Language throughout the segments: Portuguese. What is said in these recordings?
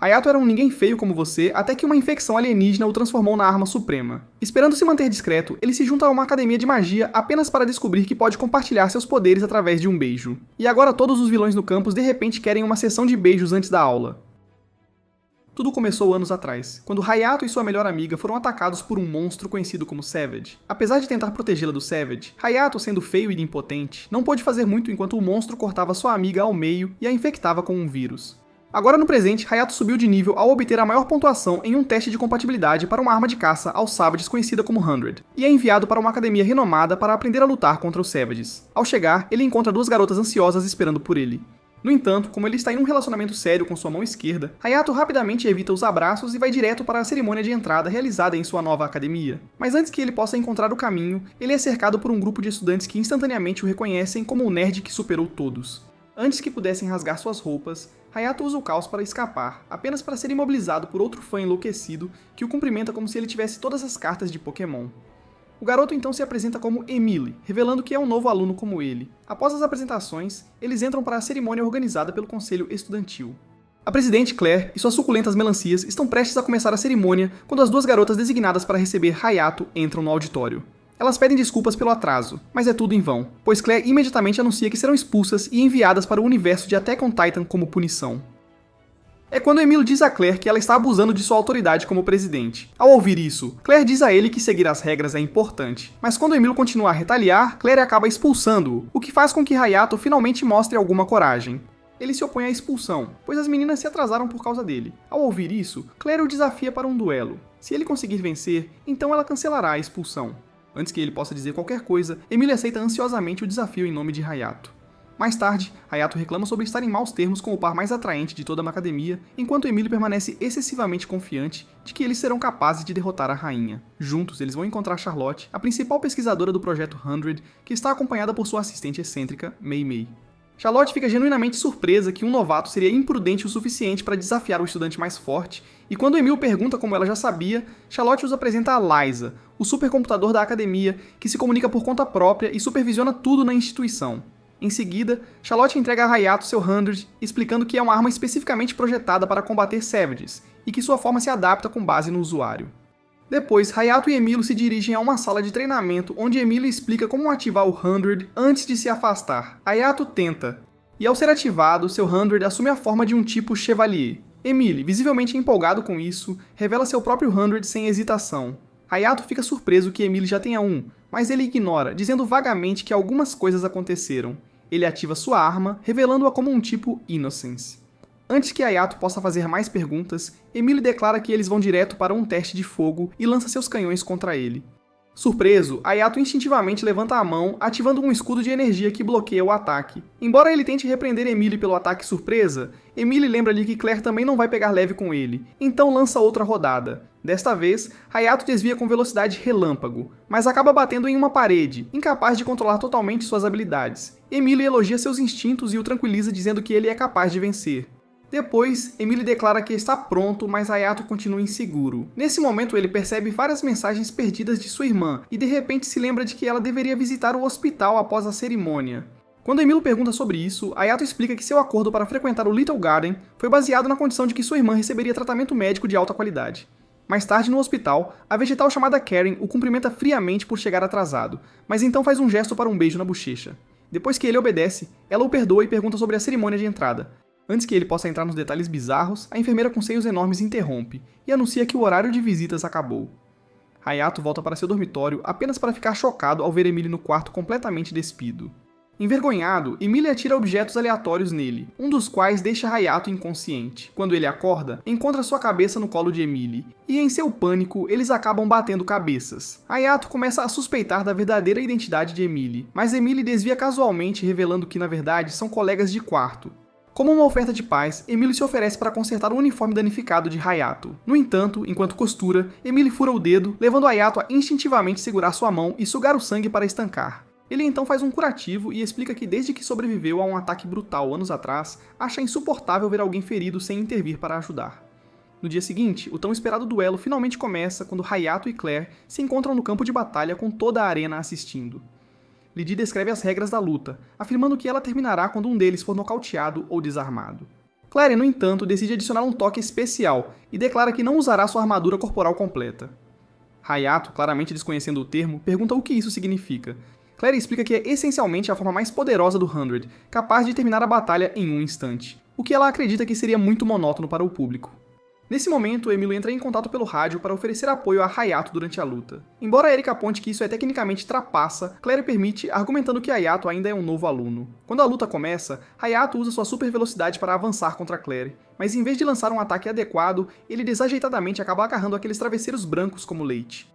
Hayato era um ninguém feio como você, até que uma infecção alienígena o transformou na arma suprema. Esperando se manter discreto, ele se junta a uma academia de magia apenas para descobrir que pode compartilhar seus poderes através de um beijo. E agora todos os vilões no campus de repente querem uma sessão de beijos antes da aula. Tudo começou anos atrás, quando Hayato e sua melhor amiga foram atacados por um monstro conhecido como Savage. Apesar de tentar protegê-la do Savage, Hayato, sendo feio e impotente, não pôde fazer muito enquanto o monstro cortava sua amiga ao meio e a infectava com um vírus. Agora no presente, Hayato subiu de nível ao obter a maior pontuação em um teste de compatibilidade para uma arma de caça aos Savages conhecida como 100, e é enviado para uma academia renomada para aprender a lutar contra os Savages. Ao chegar, ele encontra duas garotas ansiosas esperando por ele. No entanto, como ele está em um relacionamento sério com sua mão esquerda, Hayato rapidamente evita os abraços e vai direto para a cerimônia de entrada realizada em sua nova academia. Mas antes que ele possa encontrar o caminho, ele é cercado por um grupo de estudantes que instantaneamente o reconhecem como o nerd que superou todos. Antes que pudessem rasgar suas roupas, Hayato usa o caos para escapar, apenas para ser imobilizado por outro fã enlouquecido que o cumprimenta como se ele tivesse todas as cartas de Pokémon. O garoto então se apresenta como Emily, revelando que é um novo aluno como ele. Após as apresentações, eles entram para a cerimônia organizada pelo conselho estudantil. A presidente Claire e suas suculentas melancias estão prestes a começar a cerimônia quando as duas garotas designadas para receber Hayato entram no auditório. Elas pedem desculpas pelo atraso, mas é tudo em vão, pois Claire imediatamente anuncia que serão expulsas e enviadas para o universo de Attack on Titan como punição. É quando Emily diz a Claire que ela está abusando de sua autoridade como presidente. Ao ouvir isso, Claire diz a ele que seguir as regras é importante, mas quando Emily continua a retaliar, Claire acaba expulsando-o, o que faz com que Hayato finalmente mostre alguma coragem. Ele se opõe à expulsão, pois as meninas se atrasaram por causa dele. Ao ouvir isso, Claire o desafia para um duelo. Se ele conseguir vencer, então ela cancelará a expulsão. Antes que ele possa dizer qualquer coisa, Emily aceita ansiosamente o desafio em nome de Hayato. Mais tarde, Hayato reclama sobre estar em maus termos com o par mais atraente de toda uma academia, enquanto Emily permanece excessivamente confiante de que eles serão capazes de derrotar a rainha. Juntos, eles vão encontrar Charlotte, a principal pesquisadora do Projeto 100, que está acompanhada por sua assistente excêntrica, Mei Mei. Charlotte fica genuinamente surpresa que um novato seria imprudente o suficiente para desafiar o estudante mais forte, e quando Emil pergunta como ela já sabia, Charlotte os apresenta a Liza, o supercomputador da academia, que se comunica por conta própria e supervisiona tudo na instituição. Em seguida, Charlotte entrega a Hayato seu 100, explicando que é uma arma especificamente projetada para combater Savages, e que sua forma se adapta com base no usuário. Depois, Hayato e Emily se dirigem a uma sala de treinamento onde Emily explica como ativar o 100 antes de se afastar. Hayato tenta, e ao ser ativado, seu 100 assume a forma de um tipo Chevalier. Emily, visivelmente empolgado com isso, revela seu próprio 100 sem hesitação. Hayato fica surpreso que Emily já tenha um, mas ele ignora, dizendo vagamente que algumas coisas aconteceram. Ele ativa sua arma, revelando-a como um tipo Innocence. Antes que Hayato possa fazer mais perguntas, Emily declara que eles vão direto para um teste de fogo e lança seus canhões contra ele. Surpreso, Hayato instintivamente levanta a mão, ativando um escudo de energia que bloqueia o ataque. Embora ele tente repreender Emily pelo ataque surpresa, Emily lembra-lhe que Claire também não vai pegar leve com ele, então lança outra rodada. Desta vez, Hayato desvia com velocidade relâmpago, mas acaba batendo em uma parede, incapaz de controlar totalmente suas habilidades. Emily elogia seus instintos e o tranquiliza dizendo que ele é capaz de vencer. Depois, Emily declara que está pronto, mas Hayato continua inseguro. Nesse momento, ele percebe várias mensagens perdidas de sua irmã e de repente se lembra de que ela deveria visitar o hospital após a cerimônia. Quando Emily pergunta sobre isso, Hayato explica que seu acordo para frequentar o Little Garden foi baseado na condição de que sua irmã receberia tratamento médico de alta qualidade. Mais tarde, no hospital, a vegetal chamada Karen o cumprimenta friamente por chegar atrasado, mas então faz um gesto para um beijo na bochecha. Depois que ele obedece, ela o perdoa e pergunta sobre a cerimônia de entrada. Antes que ele possa entrar nos detalhes bizarros, a enfermeira com seios enormes interrompe e anuncia que o horário de visitas acabou. Hayato volta para seu dormitório apenas para ficar chocado ao ver Emily no quarto completamente despido. Envergonhado, Emily atira objetos aleatórios nele, um dos quais deixa Hayato inconsciente. Quando ele acorda, encontra sua cabeça no colo de Emily, e em seu pânico, eles acabam batendo cabeças. Hayato começa a suspeitar da verdadeira identidade de Emily, mas Emily desvia casualmente, revelando que na verdade são colegas de quarto. Como uma oferta de paz, Emily se oferece para consertar o uniforme danificado de Hayato. No entanto, enquanto costura, Emily fura o dedo, levando Hayato a instintivamente segurar sua mão e sugar o sangue para estancar. Ele então faz um curativo e explica que desde que sobreviveu a um ataque brutal anos atrás, acha insuportável ver alguém ferido sem intervir para ajudar. No dia seguinte, o tão esperado duelo finalmente começa quando Hayato e Claire se encontram no campo de batalha com toda a arena assistindo. Lydie descreve as regras da luta, afirmando que ela terminará quando um deles for nocauteado ou desarmado. Claire, no entanto, decide adicionar um toque especial e declara que não usará sua armadura corporal completa. Hayato, claramente desconhecendo o termo, pergunta o que isso significa. Claire explica que é essencialmente a forma mais poderosa do 100, capaz de terminar a batalha em um instante, o que ela acredita que seria muito monótono para o público. Nesse momento, Emilio entra em contato pelo rádio para oferecer apoio a Hayato durante a luta. Embora Erika aponte que isso é tecnicamente trapaça, Claire permite, argumentando que Hayato ainda é um novo aluno. Quando a luta começa, Hayato usa sua super velocidade para avançar contra Claire, mas em vez de lançar um ataque adequado, ele desajeitadamente acaba agarrando aqueles travesseiros brancos como leite.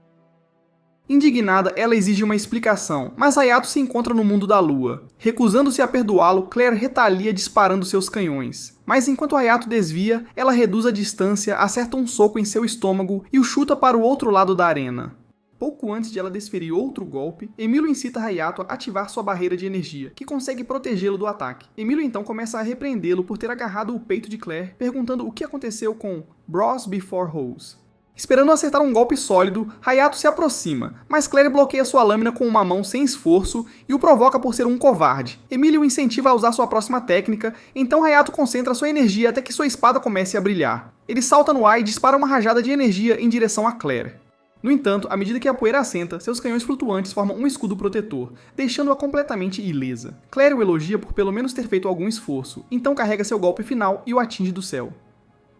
Indignada, ela exige uma explicação, mas Hayato se encontra no mundo da lua. Recusando-se a perdoá-lo, Claire retalia disparando seus canhões. Mas enquanto Hayato desvia, ela reduz a distância, acerta um soco em seu estômago e o chuta para o outro lado da arena. Pouco antes de ela desferir outro golpe, Emilio incita Hayato a ativar sua barreira de energia, que consegue protegê-lo do ataque. Emilio então começa a repreendê-lo por ter agarrado o peito de Claire, perguntando o que aconteceu com Bros Before Hoes. Esperando acertar um golpe sólido, Hayato se aproxima, mas Claire bloqueia sua lâmina com uma mão sem esforço e o provoca por ser um covarde. Emilio o incentiva a usar sua próxima técnica, então Hayato concentra sua energia até que sua espada comece a brilhar. Ele salta no ar e dispara uma rajada de energia em direção a Claire. No entanto, à medida que a poeira assenta, seus canhões flutuantes formam um escudo protetor, deixando-a completamente ilesa. Claire o elogia por pelo menos ter feito algum esforço, então carrega seu golpe final e o atinge do céu.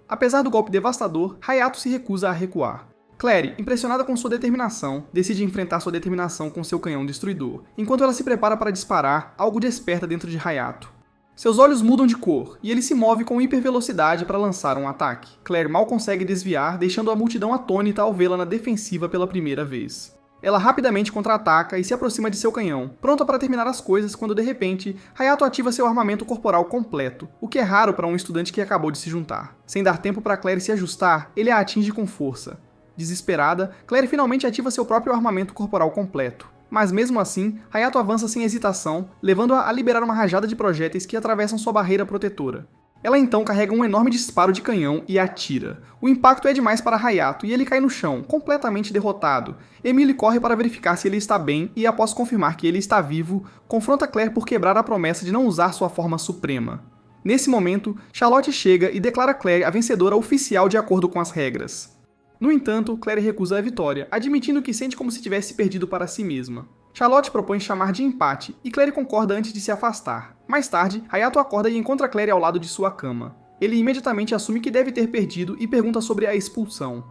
Apesar do golpe devastador, Hayato se recusa a recuar. Claire, impressionada com sua determinação, decide enfrentar sua determinação com seu canhão destruidor. Enquanto ela se prepara para disparar, algo desperta dentro de Hayato. Seus olhos mudam de cor, e ele se move com hipervelocidade para lançar um ataque. Claire mal consegue desviar, deixando a multidão atônita ao vê-la na defensiva pela primeira vez. Ela rapidamente contra-ataca e se aproxima de seu canhão, pronta para terminar as coisas quando, de repente, Hayato ativa seu armamento corporal completo, o que é raro para um estudante que acabou de se juntar. Sem dar tempo para Claire se ajustar, ele a atinge com força. Desesperada, Claire finalmente ativa seu próprio armamento corporal completo. Mas mesmo assim, Hayato avança sem hesitação, levando-a a liberar uma rajada de projéteis que atravessam sua barreira protetora. Ela então carrega um enorme disparo de canhão e atira. O impacto é demais para Hayato e ele cai no chão, completamente derrotado. Emilio corre para verificar se ele está bem e, após confirmar que ele está vivo, confronta Claire por quebrar a promessa de não usar sua forma suprema. Nesse momento, Charlotte chega e declara Claire a vencedora oficial de acordo com as regras. No entanto, Claire recusa a vitória, admitindo que sente como se tivesse perdido para si mesma. Charlotte propõe chamar de empate, e Claire concorda antes de se afastar. Mais tarde, Hayato acorda e encontra Claire ao lado de sua cama. Ele imediatamente assume que deve ter perdido e pergunta sobre a expulsão.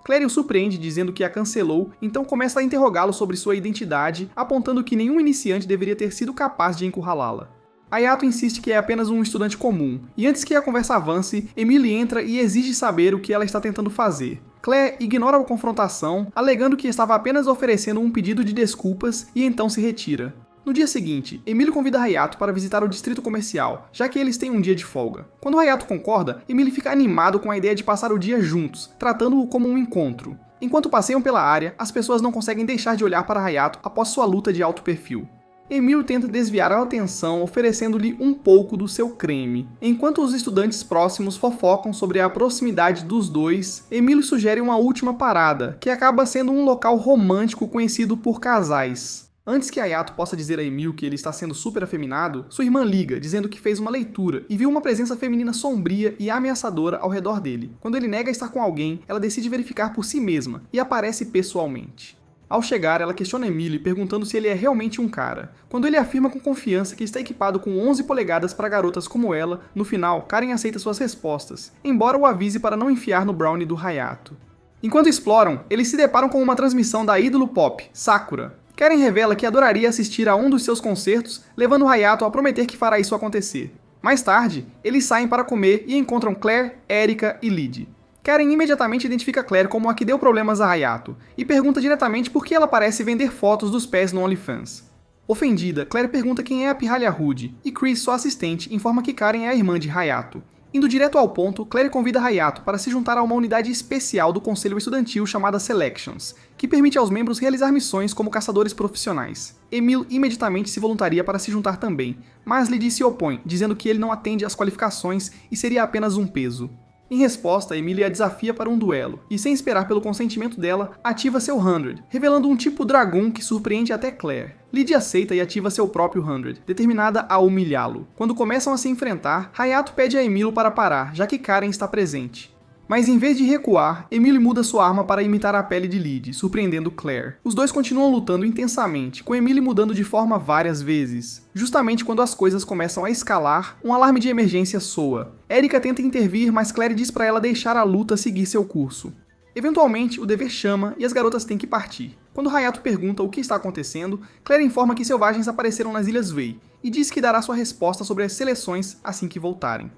Claire o surpreende dizendo que a cancelou, então começa a interrogá-lo sobre sua identidade, apontando que nenhum iniciante deveria ter sido capaz de encurralá-la. Hayato insiste que é apenas um estudante comum, e antes que a conversa avance, Emily entra e exige saber o que ela está tentando fazer. Claire ignora a confrontação, alegando que estava apenas oferecendo um pedido de desculpas e então se retira. No dia seguinte, Emily convida Hayato para visitar o distrito comercial, já que eles têm um dia de folga. Quando Hayato concorda, Emily fica animado com a ideia de passar o dia juntos, tratando-o como um encontro. Enquanto passeiam pela área, as pessoas não conseguem deixar de olhar para Hayato após sua luta de alto perfil. Emilio tenta desviar a atenção oferecendo-lhe um pouco do seu creme. Enquanto os estudantes próximos fofocam sobre a proximidade dos dois, Emilio sugere uma última parada, que acaba sendo um local romântico conhecido por casais. Antes que Hayato possa dizer a Emilio que ele está sendo super afeminado, sua irmã liga, dizendo que fez uma leitura e viu uma presença feminina sombria e ameaçadora ao redor dele. Quando ele nega estar com alguém, ela decide verificar por si mesma e aparece pessoalmente. Ao chegar, ela questiona Emily perguntando se ele é realmente um cara. Quando ele afirma com confiança que está equipado com 11 polegadas para garotas como ela, no final, Karen aceita suas respostas, embora o avise para não enfiar no brownie do Hayato. Enquanto exploram, eles se deparam com uma transmissão da ídolo pop, Sakura. Karen revela que adoraria assistir a um dos seus concertos, levando Hayato a prometer que fará isso acontecer. Mais tarde, eles saem para comer e encontram Claire, Erika e Lid. Karen imediatamente identifica Claire como a que deu problemas a Hayato, e pergunta diretamente por que ela parece vender fotos dos pés no OnlyFans. Ofendida, Claire pergunta quem é a pirralha rude, e Chris, sua assistente, informa que Karen é a irmã de Hayato. Indo direto ao ponto, Claire convida Hayato para se juntar a uma unidade especial do conselho estudantil chamada Selections, que permite aos membros realizar missões como caçadores profissionais. Emil imediatamente se voluntaria para se juntar também, mas Lydie se opõe, dizendo que ele não atende às qualificações e seria apenas um peso. Em resposta, Emily a desafia para um duelo, e sem esperar pelo consentimento dela, ativa seu 100, revelando um tipo Dragoon que surpreende até Claire. Lydie aceita e ativa seu próprio 100, determinada a humilhá-lo. Quando começam a se enfrentar, Hayato pede a Emily para parar, já que Karen está presente. Mas em vez de recuar, Emily muda sua arma para imitar a pele de Lydie, surpreendendo Claire. Os dois continuam lutando intensamente, com Emily mudando de forma várias vezes. Justamente quando as coisas começam a escalar, um alarme de emergência soa. Erika tenta intervir, mas Claire diz para ela deixar a luta seguir seu curso. Eventualmente, o dever chama e as garotas têm que partir. Quando Hayato pergunta o que está acontecendo, Claire informa que selvagens apareceram nas Ilhas Vei, e diz que dará sua resposta sobre as seleções assim que voltarem.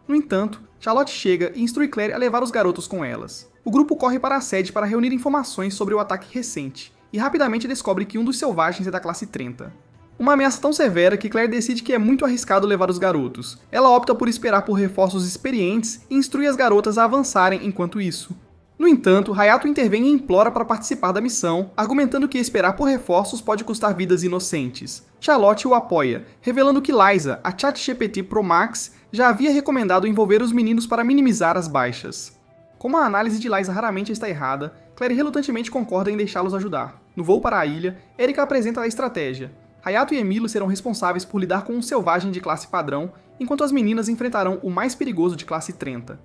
No entanto, Charlotte chega e instrui Claire a levar os garotos com elas. O grupo corre para a sede para reunir informações sobre o ataque recente, e rapidamente descobre que um dos selvagens é da classe 30. Uma ameaça tão severa que Claire decide que é muito arriscado levar os garotos. Ela opta por esperar por reforços experientes e instrui as garotas a avançarem enquanto isso. No entanto, Hayato intervém e implora para participar da missão, argumentando que esperar por reforços pode custar vidas inocentes. Charlotte o apoia, revelando que Liza, a ChatGPT Pro Max, já havia recomendado envolver os meninos para minimizar as baixas. Como a análise de Liza raramente está errada, Claire relutantemente concorda em deixá-los ajudar. No voo para a ilha, Erika apresenta a estratégia. Hayato e Emily serão responsáveis por lidar com um selvagem de classe padrão, enquanto as meninas enfrentarão o mais perigoso de classe 30.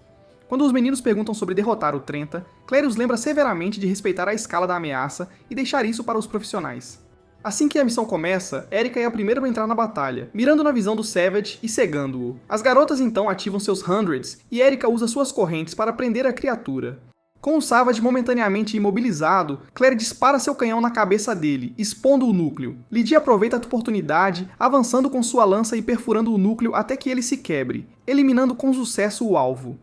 Quando os meninos perguntam sobre derrotar o 30, Claire os lembra severamente de respeitar a escala da ameaça e deixar isso para os profissionais. Assim que a missão começa, Erika é a primeira a entrar na batalha, mirando na visão do Savage e cegando-o. As garotas então ativam seus 100s e Erika usa suas correntes para prender a criatura. Com o Savage momentaneamente imobilizado, Claire dispara seu canhão na cabeça dele, expondo o núcleo. Lydie aproveita a oportunidade, avançando com sua lança e perfurando o núcleo até que ele se quebre, eliminando com sucesso o alvo.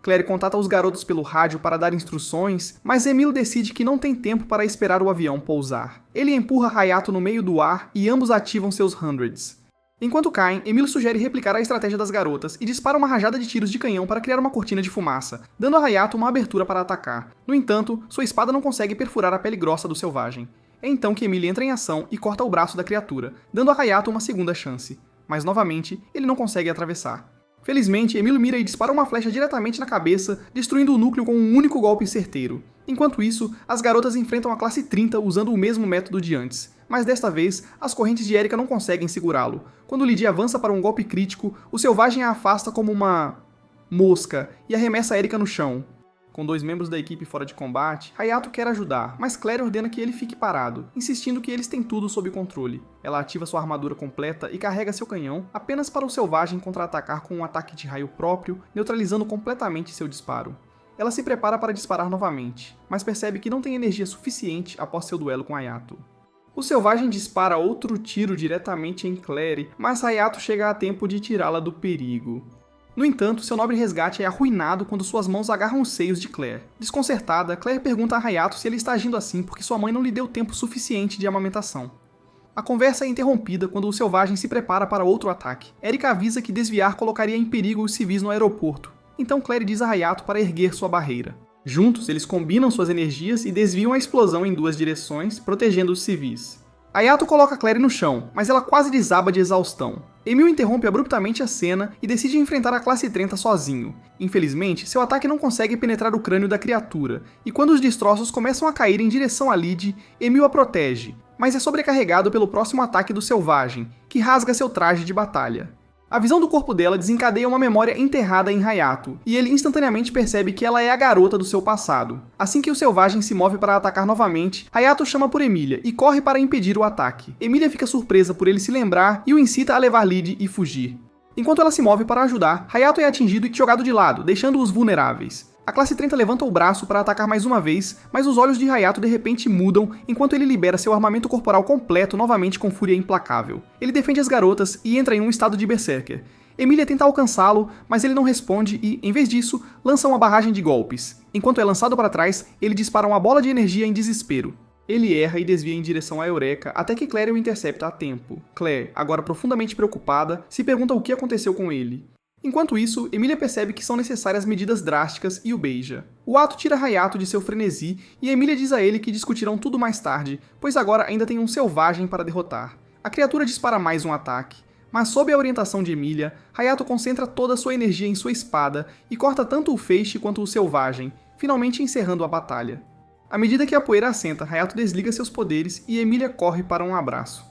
Claire contata os garotos pelo rádio para dar instruções, mas Emily decide que não tem tempo para esperar o avião pousar. Ele empurra Hayato no meio do ar e ambos ativam seus 100s. Enquanto caem, Emily sugere replicar a estratégia das garotas e dispara uma rajada de tiros de canhão para criar uma cortina de fumaça, dando a Hayato uma abertura para atacar. No entanto, sua espada não consegue perfurar a pele grossa do selvagem. É então que Emily entra em ação e corta o braço da criatura, dando a Hayato uma segunda chance. Mas novamente, ele não consegue atravessar. Felizmente, Emily mira e dispara uma flecha diretamente na cabeça, destruindo o núcleo com um único golpe certeiro. Enquanto isso, as garotas enfrentam a classe 30 usando o mesmo método de antes, mas desta vez, as correntes de Erika não conseguem segurá-lo. Quando Lydie avança para um golpe crítico, o selvagem a afasta como uma mosca e arremessa Erika no chão. Com dois membros da equipe fora de combate, Hayato quer ajudar, mas Claire ordena que ele fique parado, insistindo que eles têm tudo sob controle. Ela ativa sua armadura completa e carrega seu canhão, apenas para o selvagem contra-atacar com um ataque de raio próprio, neutralizando completamente seu disparo. Ela se prepara para disparar novamente, mas percebe que não tem energia suficiente após seu duelo com Hayato. O selvagem dispara outro tiro diretamente em Claire, mas Hayato chega a tempo de tirá-la do perigo. No entanto, seu nobre resgate é arruinado quando suas mãos agarram os seios de Claire. Desconcertada, Claire pergunta a Hayato se ele está agindo assim porque sua mãe não lhe deu tempo suficiente de amamentação. A conversa é interrompida quando o selvagem se prepara para outro ataque. Erika avisa que desviar colocaria em perigo os civis no aeroporto, então Claire diz a Hayato para erguer sua barreira. Juntos, eles combinam suas energias e desviam a explosão em duas direções, protegendo os civis. Hayato coloca Claire no chão, mas ela quase desaba de exaustão. Emil interrompe abruptamente a cena e decide enfrentar a classe 30 sozinho. Infelizmente, seu ataque não consegue penetrar o crânio da criatura, e quando os destroços começam a cair em direção a Lydie, Emil a protege, mas é sobrecarregado pelo próximo ataque do selvagem, que rasga seu traje de batalha. A visão do corpo dela desencadeia uma memória enterrada em Hayato, e ele instantaneamente percebe que ela é a garota do seu passado. Assim que o selvagem se move para atacar novamente, Hayato chama por Emilia e corre para impedir o ataque. Emilia fica surpresa por ele se lembrar e o incita a levar Lydie e fugir. Enquanto ela se move para ajudar, Hayato é atingido e jogado de lado, deixando-os vulneráveis. A classe 30 levanta o braço para atacar mais uma vez, mas os olhos de Hayato de repente mudam enquanto ele libera seu armamento corporal completo novamente com fúria implacável. Ele defende as garotas e entra em um estado de berserker. Emilia tenta alcançá-lo, mas ele não responde e, em vez disso, lança uma barragem de golpes. Enquanto é lançado para trás, ele dispara uma bola de energia em desespero. Ele erra e desvia em direção a Eureka até que Claire o intercepta a tempo. Claire, agora profundamente preocupada, se pergunta o que aconteceu com ele. Enquanto isso, Emilia percebe que são necessárias medidas drásticas e o beija. O ato tira Hayato de seu frenesi e Emilia diz a ele que discutirão tudo mais tarde, pois agora ainda tem um selvagem para derrotar. A criatura dispara mais um ataque, Mas sob a orientação de Emilia, Hayato concentra toda a sua energia em sua espada e corta tanto o feixe quanto o selvagem, finalmente encerrando a batalha. À medida que a poeira assenta, Hayato desliga seus poderes e Emilia corre para um abraço.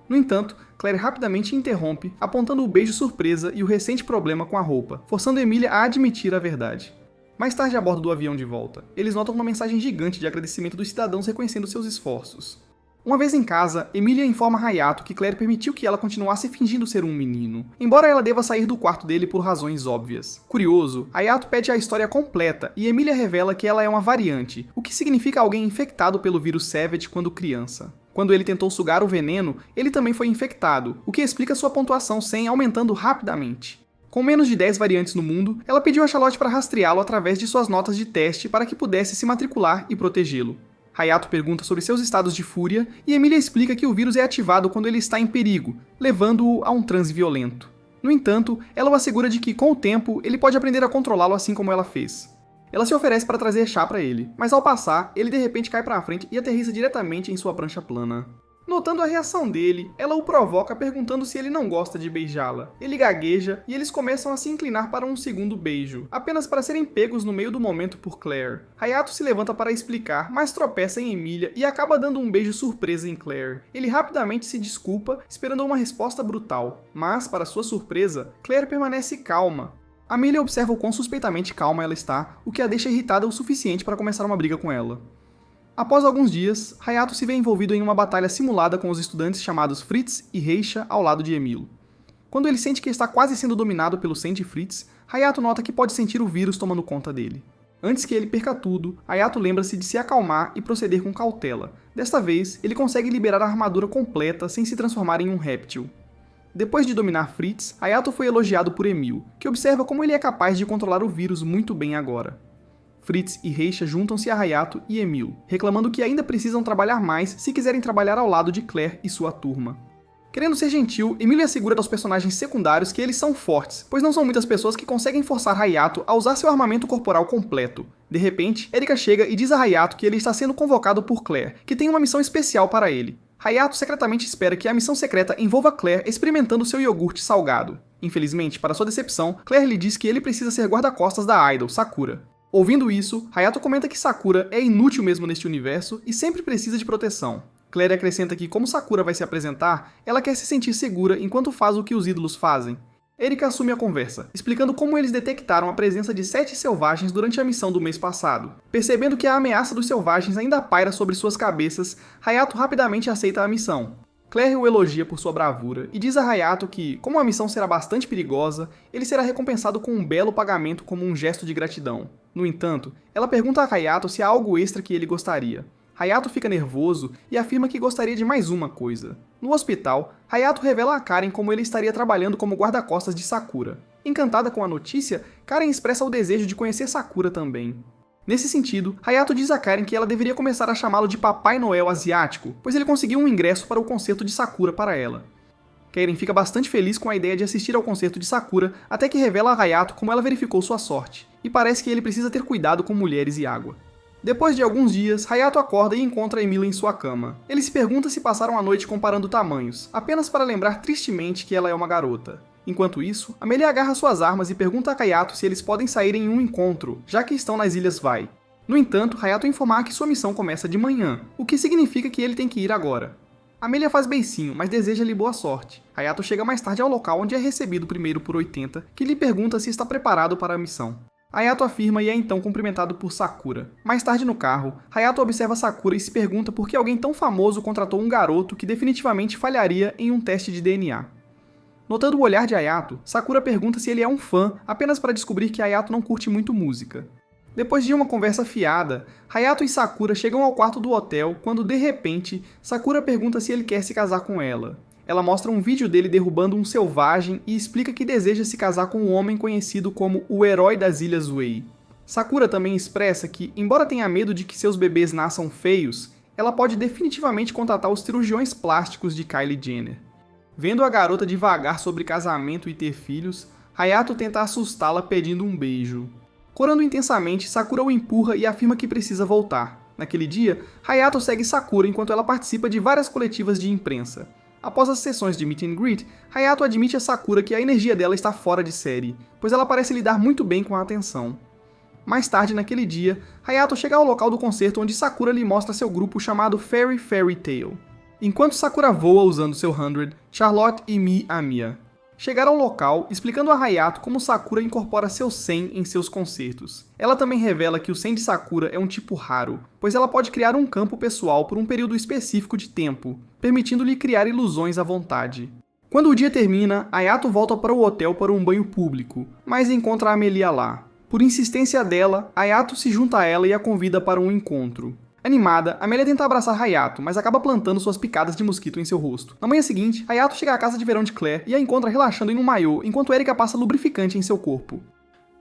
No entanto, Claire rapidamente interrompe, apontando o beijo surpresa e o recente problema com a roupa, forçando Emilia a admitir a verdade. Mais tarde a bordo do avião de volta, eles notam uma mensagem gigante de agradecimento dos cidadãos reconhecendo seus esforços. Uma vez em casa, Emilia informa Hayato que Claire permitiu que ela continuasse fingindo ser um menino, embora ela deva sair do quarto dele por razões óbvias. Curioso, Hayato pede a história completa e Emilia revela que ela é uma variante, o que significa alguém infectado pelo vírus Savage quando criança. Quando ele tentou sugar o veneno, ele também foi infectado, o que explica sua pontuação 100 aumentando rapidamente. Com menos de 10 variantes no mundo, ela pediu a Charlotte para rastreá-lo através de suas notas de teste para que pudesse se matricular e protegê-lo. Hayato pergunta sobre seus estados de fúria e Emilia explica que o vírus é ativado quando ele está em perigo, levando-o a um transe violento. No entanto, ela o assegura de que, com o tempo, ele pode aprender a controlá-lo assim como ela fez. Ela se oferece para trazer chá para ele, mas ao passar, ele de repente cai para a frente e aterrissa diretamente em sua prancha plana. Notando a reação dele, ela o provoca perguntando se ele não gosta de beijá-la. Ele gagueja e eles começam a se inclinar para um segundo beijo, apenas para serem pegos no meio do momento por Claire. Hayato se levanta para explicar, mas tropeça em Emilia e acaba dando um beijo surpresa em Claire. Ele rapidamente se desculpa, esperando uma resposta brutal, mas, para sua surpresa, Claire permanece calma. Emilia observa o quão suspeitamente calma ela está, o que a deixa irritada o suficiente para começar uma briga com ela. Após alguns dias, Hayato se vê envolvido em uma batalha simulada com os estudantes chamados Fritz e Reisha ao lado de Emil. Quando ele sente que está quase sendo dominado pelo Sen de Fritz, Hayato nota que pode sentir o vírus tomando conta dele. Antes que ele perca tudo, Hayato lembra-se de se acalmar e proceder com cautela. Desta vez, ele consegue liberar a armadura completa sem se transformar em um réptil. Depois de dominar Fritz, Hayato foi elogiado por Emil, que observa como ele é capaz de controlar o vírus muito bem agora. Fritz e Reisha juntam-se a Hayato e Emil, reclamando que ainda precisam trabalhar mais se quiserem trabalhar ao lado de Claire e sua turma. Querendo ser gentil, Emil assegura aos personagens secundários que eles são fortes, pois não são muitas pessoas que conseguem forçar Hayato a usar seu armamento corporal completo. De repente, Erika chega e diz a Hayato que ele está sendo convocado por Claire, que tem uma missão especial para ele. Hayato secretamente espera que a missão secreta envolva Claire experimentando seu iogurte salgado. Infelizmente, para sua decepção, Claire lhe diz que ele precisa ser guarda-costas da idol, Sakura. Ouvindo isso, Hayato comenta que Sakura é inútil mesmo neste universo e sempre precisa de proteção. Claire acrescenta que, como Sakura vai se apresentar, ela quer se sentir segura enquanto faz o que os ídolos fazem. Erika assume a conversa, explicando como eles detectaram a presença de 7 selvagens durante a missão do mês passado. Percebendo que a ameaça dos selvagens ainda paira sobre suas cabeças, Hayato rapidamente aceita a missão. Claire o elogia por sua bravura e diz a Hayato que, como a missão será bastante perigosa, ele será recompensado com um belo pagamento como um gesto de gratidão. No entanto, ela pergunta a Hayato se há algo extra que ele gostaria. Hayato fica nervoso e afirma que gostaria de mais uma coisa. No hospital, Hayato revela a Karen como ele estaria trabalhando como guarda-costas de Sakura. Encantada com a notícia, Karen expressa o desejo de conhecer Sakura também. Nesse sentido, Hayato diz a Karen que ela deveria começar a chamá-lo de Papai Noel asiático, pois ele conseguiu um ingresso para o concerto de Sakura para ela. Karen fica bastante feliz com a ideia de assistir ao concerto de Sakura, até que revela a Hayato como ela verificou sua sorte, e parece que ele precisa ter cuidado com mulheres e água. Depois de alguns dias, Hayato acorda e encontra Emil em sua cama. Ele se pergunta se passaram a noite comparando tamanhos, apenas para lembrar tristemente que ela é uma garota. Enquanto isso, Amelia agarra suas armas e pergunta a Hayato se eles podem sair em um encontro, já que estão nas Ilhas Vai. No entanto, Hayato informa que sua missão começa de manhã, o que significa que ele tem que ir agora. Amelia faz beicinho, mas deseja-lhe boa sorte. Hayato chega mais tarde ao local onde é recebido primeiro por 80, que lhe pergunta se está preparado para a missão. Hayato afirma e é então cumprimentado por Sakura. Mais tarde no carro, Hayato observa Sakura e se pergunta por que alguém tão famoso contratou um garoto que definitivamente falharia em um teste de DNA. Notando o olhar de Hayato, Sakura pergunta se ele é um fã, apenas para descobrir que Hayato não curte muito música. Depois de uma conversa fiada, Hayato e Sakura chegam ao quarto do hotel quando, de repente, Sakura pergunta se ele quer se casar com ela. Ela mostra um vídeo dele derrubando um selvagem e explica que deseja se casar com um homem conhecido como o Herói das Ilhas Wei. Sakura também expressa que, embora tenha medo de que seus bebês nasçam feios, ela pode definitivamente contratar os cirurgiões plásticos de Kylie Jenner. Vendo a garota divagar sobre casamento e ter filhos, Hayato tenta assustá-la pedindo um beijo. Corando intensamente, Sakura o empurra e afirma que precisa voltar. Naquele dia, Hayato segue Sakura enquanto ela participa de várias coletivas de imprensa. Após as sessões de meet and greet, Hayato admite a Sakura que a energia dela está fora de série, pois ela parece lidar muito bem com a atenção. Mais tarde naquele dia, Hayato chega ao local do concerto onde Sakura lhe mostra seu grupo chamado Fairy Fairy Tail. Enquanto Sakura voa usando seu 100, Charlotte e Amiya chegaram ao local, explicando a Hayato como Sakura incorpora seu 100 em seus concertos. Ela também revela que o 100 de Sakura é um tipo raro, pois ela pode criar um campo pessoal por um período específico de tempo, permitindo-lhe criar ilusões à vontade. Quando o dia termina, Hayato volta para o hotel para um banho público, mas encontra a Amelia lá. Por insistência dela, Hayato se junta a ela e a convida para um encontro. Animada, Amelia tenta abraçar Hayato, mas acaba plantando suas picadas de mosquito em seu rosto. Na manhã seguinte, Hayato chega à casa de verão de Claire e a encontra relaxando em um maiô, enquanto Erika passa lubrificante em seu corpo.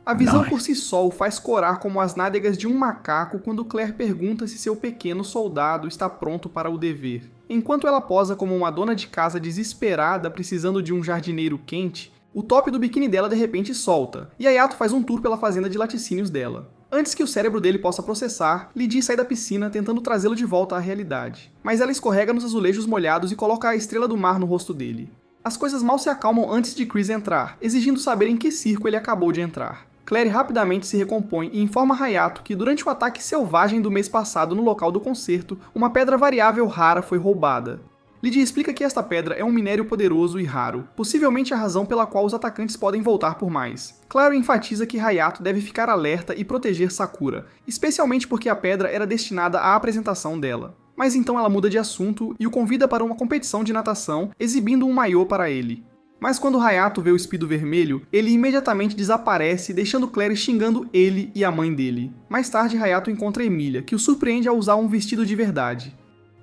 A visão por si só o faz corar como as nádegas de um macaco quando Claire pergunta se seu pequeno soldado está pronto para o dever. Enquanto ela posa como uma dona de casa desesperada precisando de um jardineiro quente, o top do biquíni dela de repente solta, e Hayato faz um tour pela fazenda de laticínios dela. Antes que o cérebro dele possa processar, Lydie sai da piscina tentando trazê-lo de volta à realidade. Mas ela escorrega nos azulejos molhados e coloca a estrela do mar no rosto dele. As coisas mal se acalmam antes de Chris entrar, exigindo saber em que circo ele acabou de entrar. Claire rapidamente se recompõe e informa Hayato que durante o ataque selvagem do mês passado no local do concerto, uma pedra variável rara foi roubada. Lydie explica que esta pedra é um minério poderoso e raro, possivelmente a razão pela qual os atacantes podem voltar por mais. Claro enfatiza que Hayato deve ficar alerta e proteger Sakura, especialmente porque a pedra era destinada à apresentação dela. Mas então ela muda de assunto e o convida para uma competição de natação, exibindo um maiô para ele. Mas quando Hayato vê o espido vermelho, ele imediatamente desaparece, deixando Claire xingando ele e a mãe dele. Mais tarde, Hayato encontra Emilia, que o surpreende ao usar um vestido de verdade.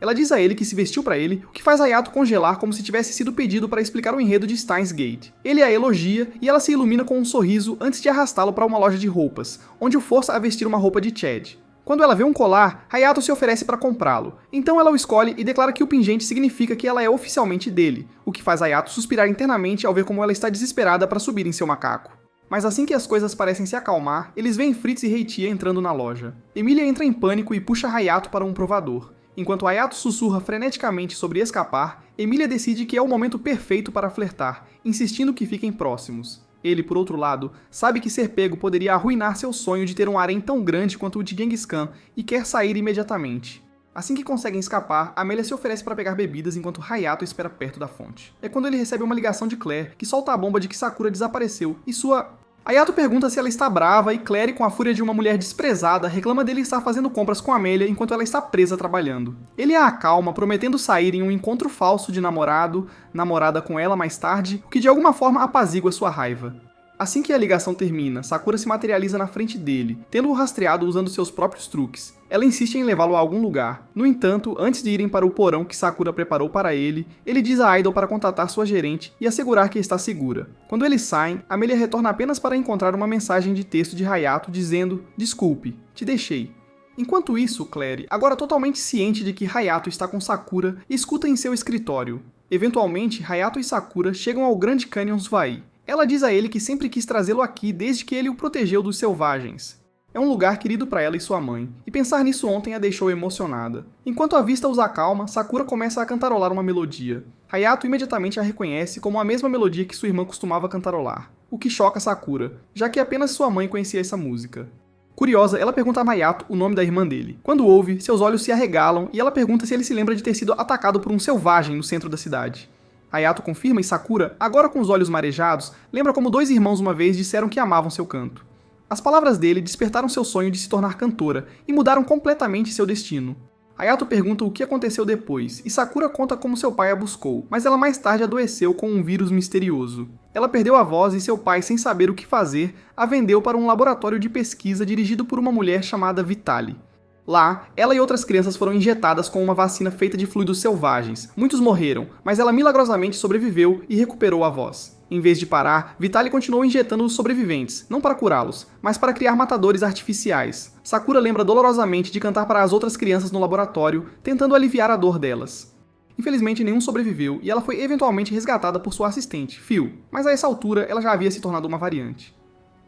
Ela diz a ele que se vestiu para ele, o que faz Hayato congelar como se tivesse sido pedido para explicar o enredo de Steins Gate. Ele a elogia e ela se ilumina com um sorriso antes de arrastá-lo para uma loja de roupas, onde o força a vestir uma roupa de Chad. Quando ela vê um colar, Hayato se oferece para comprá-lo. Então ela o escolhe e declara que o pingente significa que ela é oficialmente dele, o que faz Hayato suspirar internamente ao ver como ela está desesperada para subir em seu macaco. Mas assim que as coisas parecem se acalmar, eles veem Fritz e Heitia entrando na loja. Emilia entra em pânico e puxa Hayato para um provador. Enquanto Hayato sussurra freneticamente sobre escapar, Emilia decide que é o momento perfeito para flertar, insistindo que fiquem próximos. Ele, por outro lado, sabe que ser pego poderia arruinar seu sonho de ter um harém tão grande quanto o de Genghis Khan e quer sair imediatamente. Assim que conseguem escapar, Amelia se oferece para pegar bebidas enquanto Hayato espera perto da fonte. É quando ele recebe uma ligação de Claire, que solta a bomba de que Sakura desapareceu e sua... Hayato pergunta se ela está brava e Claire, com a fúria de uma mulher desprezada, reclama dele estar fazendo compras com Amelia enquanto ela está presa trabalhando. Ele a acalma, prometendo sair em um encontro falso de namorada com ela mais tarde, o que de alguma forma apazigua sua raiva. Assim que a ligação termina, Sakura se materializa na frente dele, tendo-o rastreado usando seus próprios truques. Ela insiste em levá-lo a algum lugar. No entanto, antes de irem para o porão que Sakura preparou para ele diz a Idol para contatar sua gerente e assegurar que está segura. Quando eles saem, Amelia retorna apenas para encontrar uma mensagem de texto de Hayato dizendo "Desculpe, te deixei". Enquanto isso, Claire, agora totalmente ciente de que Hayato está com Sakura, escuta em seu escritório. Eventualmente, Hayato e Sakura chegam ao Grand Canyon Vai. Ela diz a ele que sempre quis trazê-lo aqui desde que ele o protegeu dos selvagens. É um lugar querido para ela e sua mãe, e pensar nisso ontem a deixou emocionada. Enquanto a vista os acalma, Sakura começa a cantarolar uma melodia. Hayato imediatamente a reconhece como a mesma melodia que sua irmã costumava cantarolar, o que choca Sakura, já que apenas sua mãe conhecia essa música. Curiosa, ela pergunta a Hayato o nome da irmã dele. Quando ouve, seus olhos se arregalam e ela pergunta se ele se lembra de ter sido atacado por um selvagem no centro da cidade. Hayato confirma e Sakura, agora com os olhos marejados, lembra como dois irmãos uma vez disseram que amavam seu canto. As palavras dele despertaram seu sonho de se tornar cantora e mudaram completamente seu destino. Hayato pergunta o que aconteceu depois, e Sakura conta como seu pai a buscou, mas ela mais tarde adoeceu com um vírus misterioso. Ela perdeu a voz e seu pai, sem saber o que fazer, a vendeu para um laboratório de pesquisa dirigido por uma mulher chamada Vitali. Lá, ela e outras crianças foram injetadas com uma vacina feita de fluidos selvagens. Muitos morreram, mas ela milagrosamente sobreviveu e recuperou a voz. Em vez de parar, Vitali continuou injetando os sobreviventes, não para curá-los, mas para criar matadores artificiais. Sakura lembra dolorosamente de cantar para as outras crianças no laboratório, tentando aliviar a dor delas. Infelizmente, nenhum sobreviveu e ela foi eventualmente resgatada por sua assistente, Phil, mas a essa altura ela já havia se tornado uma variante.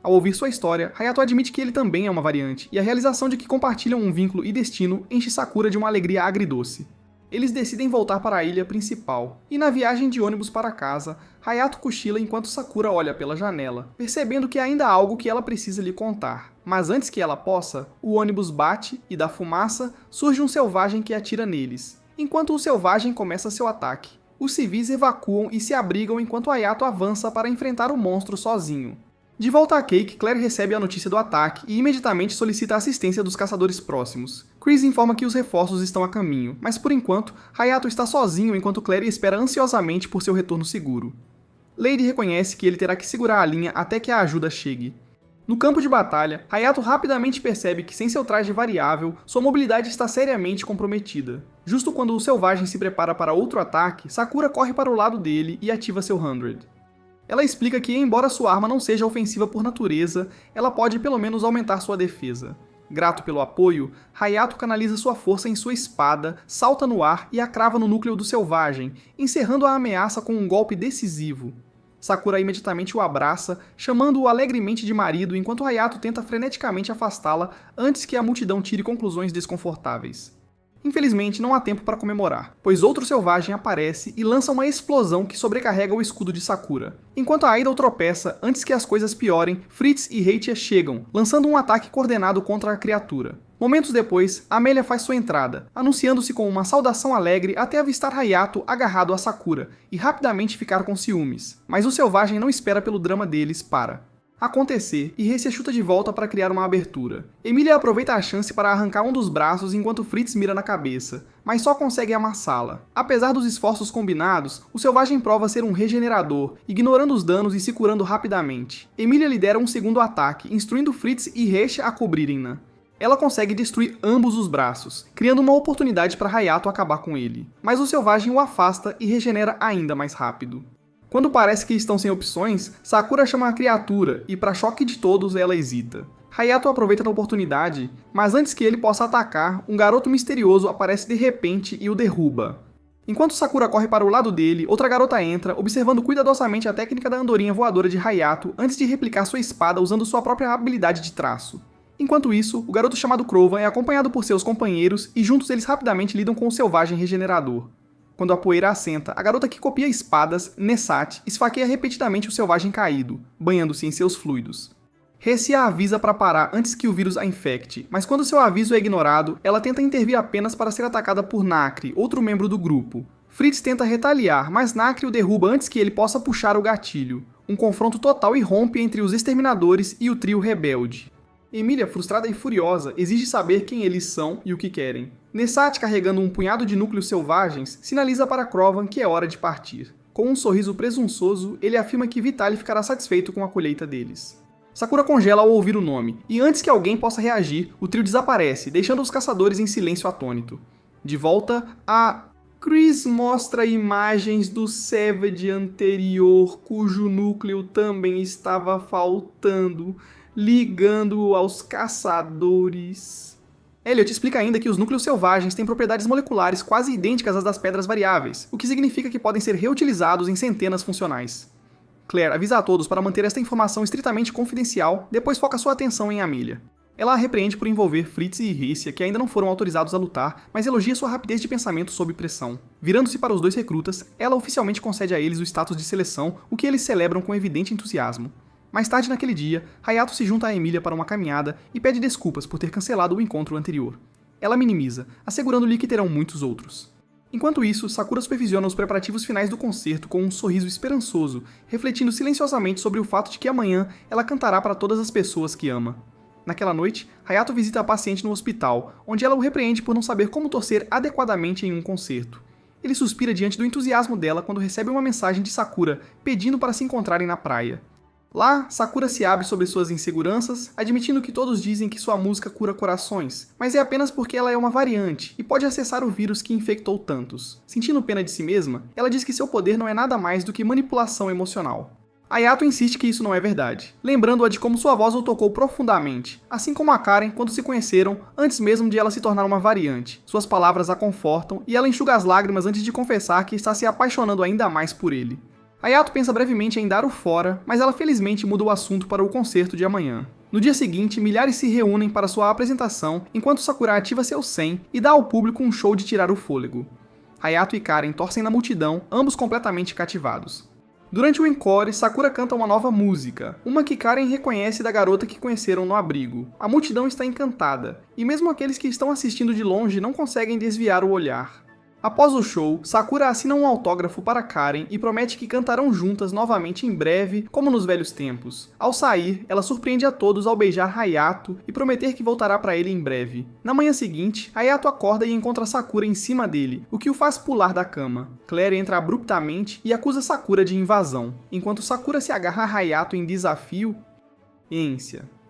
Ao ouvir sua história, Hayato admite que ele também é uma variante, e a realização de que compartilham um vínculo e destino enche Sakura de uma alegria agridoce. Eles decidem voltar para a ilha principal, e na viagem de ônibus para casa, Hayato cochila enquanto Sakura olha pela janela, percebendo que ainda há algo que ela precisa lhe contar. Mas antes que ela possa, o ônibus bate e da fumaça surge um selvagem que atira neles, enquanto o selvagem começa seu ataque. Os civis evacuam e se abrigam enquanto Hayato avança para enfrentar o monstro sozinho. De volta a Cake, Claire recebe a notícia do ataque e imediatamente solicita a assistência dos caçadores próximos. Chris informa que os reforços estão a caminho, mas por enquanto, Hayato está sozinho enquanto Claire espera ansiosamente por seu retorno seguro. Lady reconhece que ele terá que segurar a linha até que a ajuda chegue. No campo de batalha, Hayato rapidamente percebe que sem seu traje variável, sua mobilidade está seriamente comprometida. Justo quando o selvagem se prepara para outro ataque, Sakura corre para o lado dele e ativa seu 100. Ela explica que, embora sua arma não seja ofensiva por natureza, ela pode pelo menos aumentar sua defesa. Grato pelo apoio, Hayato canaliza sua força em sua espada, salta no ar e a crava no núcleo do selvagem, encerrando a ameaça com um golpe decisivo. Sakura imediatamente o abraça, chamando-o alegremente de marido enquanto Hayato tenta freneticamente afastá-la antes que a multidão tire conclusões desconfortáveis. Infelizmente, não há tempo para comemorar, pois outro selvagem aparece e lança uma explosão que sobrecarrega o escudo de Sakura. Enquanto a Idol tropeça, antes que as coisas piorem, Fritz e Heitia chegam, lançando um ataque coordenado contra a criatura. Momentos depois, Amelia faz sua entrada, anunciando-se com uma saudação alegre até avistar Hayato agarrado a Sakura e rapidamente ficar com ciúmes. Mas o selvagem não espera pelo drama deles para acontecer e Heitia chuta de volta para criar uma abertura. Emilia aproveita a chance para arrancar um dos braços enquanto Fritz mira na cabeça, mas só consegue amassá-la. Apesar dos esforços combinados, o selvagem prova ser um regenerador, ignorando os danos e se curando rapidamente. Emilia lidera um segundo ataque, instruindo Fritz e Heitia a cobrirem-na. Ela consegue destruir ambos os braços, criando uma oportunidade para Hayato acabar com ele. Mas o selvagem o afasta e regenera ainda mais rápido. Quando parece que estão sem opções, Sakura chama a criatura e, para choque de todos, ela hesita. Hayato aproveita a oportunidade, mas antes que ele possa atacar, um garoto misterioso aparece de repente e o derruba. Enquanto Sakura corre para o lado dele, outra garota entra, observando cuidadosamente a técnica da andorinha voadora de Hayato antes de replicar sua espada usando sua própria habilidade de traço. Enquanto isso, o garoto chamado Crovan é acompanhado por seus companheiros e juntos eles rapidamente lidam com o selvagem regenerador. Quando a poeira assenta, a garota que copia espadas, Nessat, esfaqueia repetidamente o selvagem caído, banhando-se em seus fluidos. Ressi a avisa para parar antes que o vírus a infecte, mas quando seu aviso é ignorado, ela tenta intervir apenas para ser atacada por Nacre, outro membro do grupo. Fritz tenta retaliar, mas Nacre o derruba antes que ele possa puxar o gatilho. Um confronto total irrompe entre os exterminadores e o trio rebelde. Emilia, frustrada e furiosa, exige saber quem eles são e o que querem. Nessat, carregando um punhado de núcleos selvagens, sinaliza para Crovan que é hora de partir. Com um sorriso presunçoso, ele afirma que Vitaly ficará satisfeito com a colheita deles. Sakura congela ao ouvir o nome, e antes que alguém possa reagir, o trio desaparece, deixando os caçadores em silêncio atônito. De volta, Chris mostra imagens do Savage anterior, cujo núcleo também estava faltando, ligando-o aos caçadores. Elliot explica ainda que os núcleos selvagens têm propriedades moleculares quase idênticas às das pedras variáveis, o que significa que podem ser reutilizados em centenas funcionais. Claire avisa a todos para manter esta informação estritamente confidencial, depois foca sua atenção em Amelia. Ela a repreende por envolver Fritz e Heitia, que ainda não foram autorizados a lutar, mas elogia sua rapidez de pensamento sob pressão. Virando-se para os dois recrutas, ela oficialmente concede a eles o status de seleção, o que eles celebram com evidente entusiasmo. Mais tarde naquele dia, Hayato se junta a Emilia para uma caminhada e pede desculpas por ter cancelado o encontro anterior. Ela minimiza, assegurando-lhe que terão muitos outros. Enquanto isso, Sakura supervisiona os preparativos finais do concerto com um sorriso esperançoso, refletindo silenciosamente sobre o fato de que amanhã ela cantará para todas as pessoas que ama. Naquela noite, Hayato visita a paciente no hospital, onde ela o repreende por não saber como torcer adequadamente em um concerto. Ele suspira diante do entusiasmo dela quando recebe uma mensagem de Sakura pedindo para se encontrarem na praia. Lá, Sakura se abre sobre suas inseguranças, admitindo que todos dizem que sua música cura corações, mas é apenas porque ela é uma variante e pode acessar o vírus que infectou tantos. Sentindo pena de si mesma, ela diz que seu poder não é nada mais do que manipulação emocional. Hayato insiste que isso não é verdade, lembrando-a de como sua voz o tocou profundamente, assim como a Karen quando se conheceram, antes mesmo de ela se tornar uma variante. Suas palavras a confortam e ela enxuga as lágrimas antes de confessar que está se apaixonando ainda mais por ele. Hayato pensa brevemente em dar o fora, mas ela felizmente muda o assunto para o concerto de amanhã. No dia seguinte, milhares se reúnem para sua apresentação, enquanto Sakura ativa seu 100 e dá ao público um show de tirar o fôlego. Hayato e Karen torcem na multidão, ambos completamente cativados. Durante o encore, Sakura canta uma nova música, uma que Karen reconhece da garota que conheceram no abrigo. A multidão está encantada, e mesmo aqueles que estão assistindo de longe não conseguem desviar o olhar. Após o show, Sakura assina um autógrafo para Karen e promete que cantarão juntas novamente em breve, como nos velhos tempos. Ao sair, ela surpreende a todos ao beijar Hayato e prometer que voltará para ele em breve. Na manhã seguinte, Hayato acorda e encontra Sakura em cima dele, o que o faz pular da cama. Claire entra abruptamente e acusa Sakura de invasão. Enquanto Sakura se agarra a Hayato em desafio,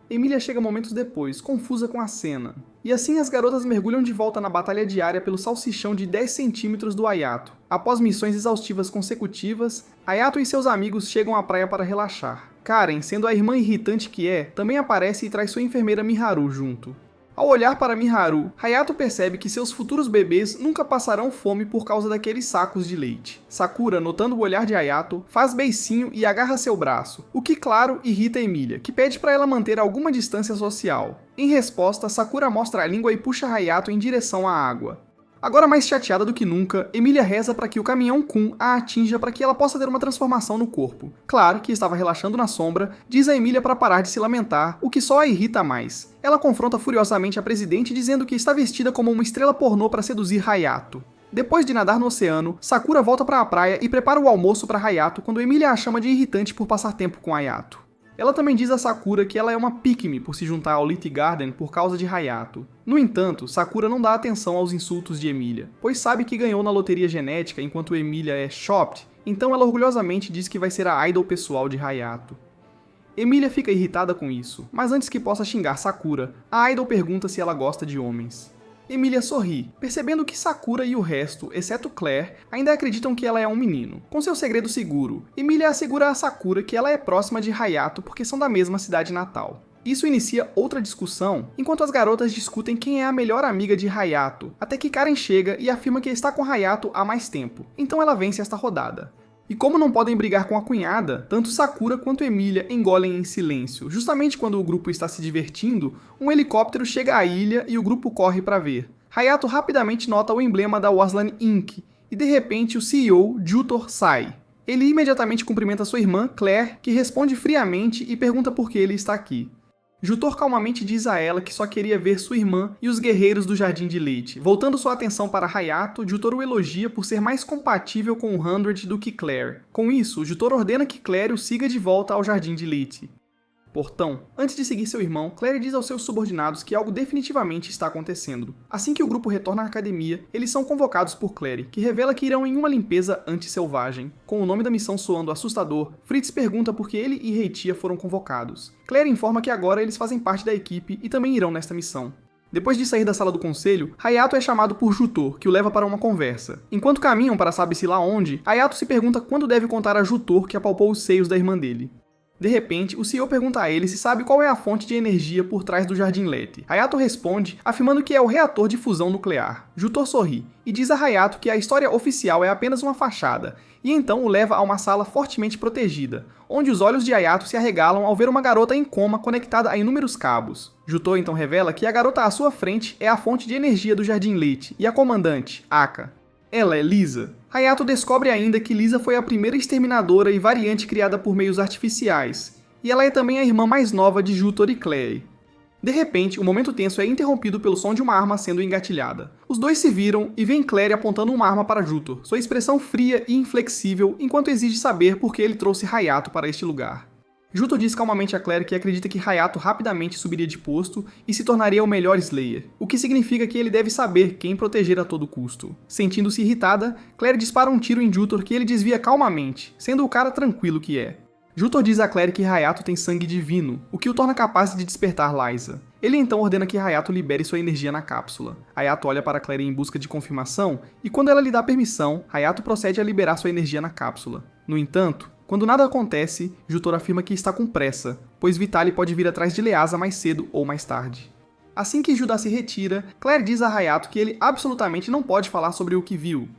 Emilia chega momentos depois, confusa com a cena. E assim as garotas mergulham de volta na batalha diária pelo salsichão de 10 centímetros do Hayato. Após missões exaustivas consecutivas, Hayato e seus amigos chegam à praia para relaxar. Karen, sendo a irmã irritante que é, também aparece e traz sua enfermeira Miharu junto. Ao olhar para Miharu, Hayato percebe que seus futuros bebês nunca passarão fome por causa daqueles sacos de leite. Sakura, notando o olhar de Hayato, faz beicinho e agarra seu braço, o que, claro, irrita Emilia, que pede para ela manter alguma distância social. Em resposta, Sakura mostra a língua e puxa Hayato em direção à água. Agora mais chateada do que nunca, Emilia reza para que o caminhão Kun a atinja para que ela possa ter uma transformação no corpo. Claro que estava relaxando na sombra, diz a Emilia para parar de se lamentar, o que só a irrita mais. Ela confronta furiosamente a presidente dizendo que está vestida como uma estrela pornô para seduzir Hayato. Depois de nadar no oceano, Sakura volta para a praia e prepara o almoço para Hayato quando Emilia a chama de irritante por passar tempo com Hayato. Ela também diz a Sakura que ela é uma pick-me por se juntar ao Little Garden por causa de Hayato. No entanto, Sakura não dá atenção aos insultos de Emilia, pois sabe que ganhou na loteria genética enquanto Emilia é shopped, então ela orgulhosamente diz que vai ser a idol pessoal de Hayato. Emilia fica irritada com isso, mas antes que possa xingar Sakura, a idol pergunta se ela gosta de homens. Emilia sorri, percebendo que Sakura e o resto, exceto Claire, ainda acreditam que ela é um menino. Com seu segredo seguro, Emilia assegura a Sakura que ela é próxima de Hayato porque são da mesma cidade natal. Isso inicia outra discussão, enquanto as garotas discutem quem é a melhor amiga de Hayato, até que Karen chega e afirma que está com Hayato há mais tempo, então ela vence esta rodada. E como não podem brigar com a cunhada, tanto Sakura quanto Emilia engolem em silêncio. Justamente quando o grupo está se divertindo, um helicóptero chega à ilha e o grupo corre para ver. Hayato rapidamente nota o emblema da Waslan Inc. e de repente o CEO, Jutor, sai. Ele imediatamente cumprimenta sua irmã, Claire, que responde friamente e pergunta por que ele está aqui. Jutor calmamente diz a ela que só queria ver sua irmã e os guerreiros do Jardim de Leite. Voltando sua atenção para Hayato, Jutor o elogia por ser mais compatível com o 100 do que Claire. Com isso, Jutor ordena que Claire o siga de volta ao Jardim de Leite. Portão. Antes de seguir seu irmão, Claire diz aos seus subordinados que algo definitivamente está acontecendo. Assim que o grupo retorna à academia, eles são convocados por Claire, que revela que irão em uma limpeza anti-selvagem. Com o nome da missão soando assustador, Fritz pergunta por que ele e Reitia foram convocados. Claire informa que agora eles fazem parte da equipe e também irão nesta missão. Depois de sair da sala do conselho, Hayato é chamado por Jutor, que o leva para uma conversa. Enquanto caminham para sabe-se lá onde, Hayato se pergunta quando deve contar a Jutor que apalpou os seios da irmã dele. De repente, o CEO pergunta a ele se sabe qual é a fonte de energia por trás do Jardim Lete. Hayato responde, afirmando que é o reator de fusão nuclear. Jutor sorri e diz a Hayato que a história oficial é apenas uma fachada, e então o leva a uma sala fortemente protegida, onde os olhos de Hayato se arregalam ao ver uma garota em coma conectada a inúmeros cabos. Jutor então revela que a garota à sua frente é a fonte de energia do Jardim Lete e a comandante, Aka. Ela é Lisa. Hayato descobre ainda que Lisa foi a primeira exterminadora e variante criada por meios artificiais, e ela é também a irmã mais nova de Jutor e Claire. De repente, o momento tenso é interrompido pelo som de uma arma sendo engatilhada. Os dois se viram e veem Claire apontando uma arma para Jutor, sua expressão fria e inflexível enquanto exige saber por que ele trouxe Hayato para este lugar. Jutor diz calmamente a Claire que acredita que Hayato rapidamente subiria de posto e se tornaria o melhor Slayer, o que significa que ele deve saber quem proteger a todo custo. Sentindo-se irritada, Claire dispara um tiro em Jutor que ele desvia calmamente, sendo o cara tranquilo que é. Jutor diz a Claire que Hayato tem sangue divino, o que o torna capaz de despertar Liza. Ele então ordena que Hayato libere sua energia na cápsula. Hayato olha para Claire em busca de confirmação, e quando ela lhe dá permissão, Hayato procede a liberar sua energia na cápsula. No entanto, quando nada acontece, Jutor afirma que está com pressa, pois Vitali pode vir atrás de Leasa mais cedo ou mais tarde. Assim que Judá se retira, Claire diz a Hayato que ele absolutamente não pode falar sobre o que viu.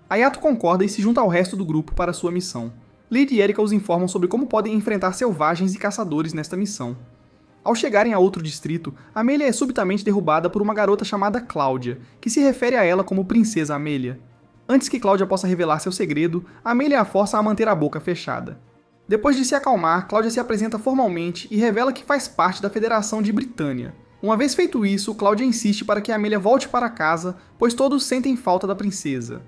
Hayato concorda e se junta ao resto do grupo para sua missão. Lady e Erika os informam sobre como podem enfrentar selvagens e caçadores nesta missão. Ao chegarem a outro distrito, Amelia é subitamente derrubada por uma garota chamada Cláudia, que se refere a ela como Princesa Amelia. Antes que Cláudia possa revelar seu segredo, Amélia a força a manter a boca fechada. Depois de se acalmar, Cláudia se apresenta formalmente e revela que faz parte da Federação de Britânia. Uma vez feito isso, Cláudia insiste para que Amélia volte para casa, pois todos sentem falta da princesa.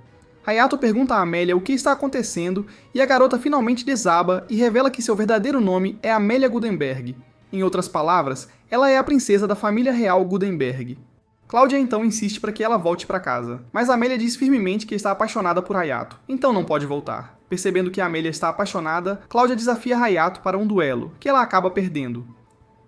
Hayato pergunta a Amélia o que está acontecendo e a garota finalmente desaba e revela que seu verdadeiro nome é Amélia Guttenberg. Em outras palavras, ela é a princesa da família real Guttenberg. Cláudia então insiste para que ela volte para casa, mas Amélia diz firmemente que está apaixonada por Hayato, então não pode voltar. Percebendo que Amélia está apaixonada, Cláudia desafia Hayato para um duelo, que ela acaba perdendo.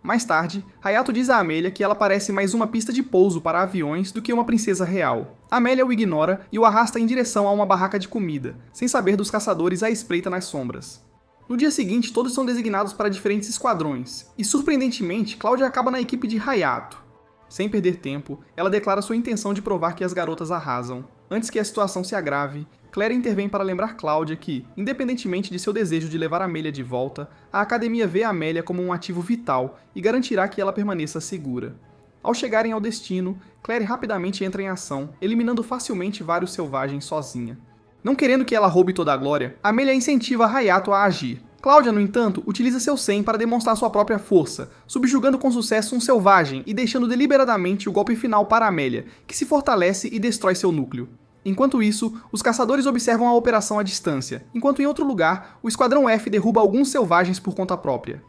Mais tarde, Hayato diz a Amélia que ela parece mais uma pista de pouso para aviões do que uma princesa real. Amélia o ignora e o arrasta em direção a uma barraca de comida, sem saber dos caçadores à espreita nas sombras. No dia seguinte, todos são designados para diferentes esquadrões, e surpreendentemente, Cláudia acaba na equipe de Hayato. Sem perder tempo, ela declara sua intenção de provar que as garotas arrasam. Antes que a situação se agrave, Claire intervém para lembrar Cláudia que, independentemente de seu desejo de levar Amélia de volta, a Academia vê a Amélia como um ativo vital e garantirá que ela permaneça segura. Ao chegarem ao destino, Claire rapidamente entra em ação, eliminando facilmente vários selvagens sozinha. Não querendo que ela roube toda a glória, Amélia incentiva Hayato a agir. Cláudia, no entanto, utiliza seu Sen para demonstrar sua própria força, subjugando com sucesso um selvagem e deixando deliberadamente o golpe final para Amélia, que se fortalece e destrói seu núcleo. Enquanto isso, os caçadores observam a operação à distância, enquanto em outro lugar, o Esquadrão F derruba alguns selvagens por conta própria.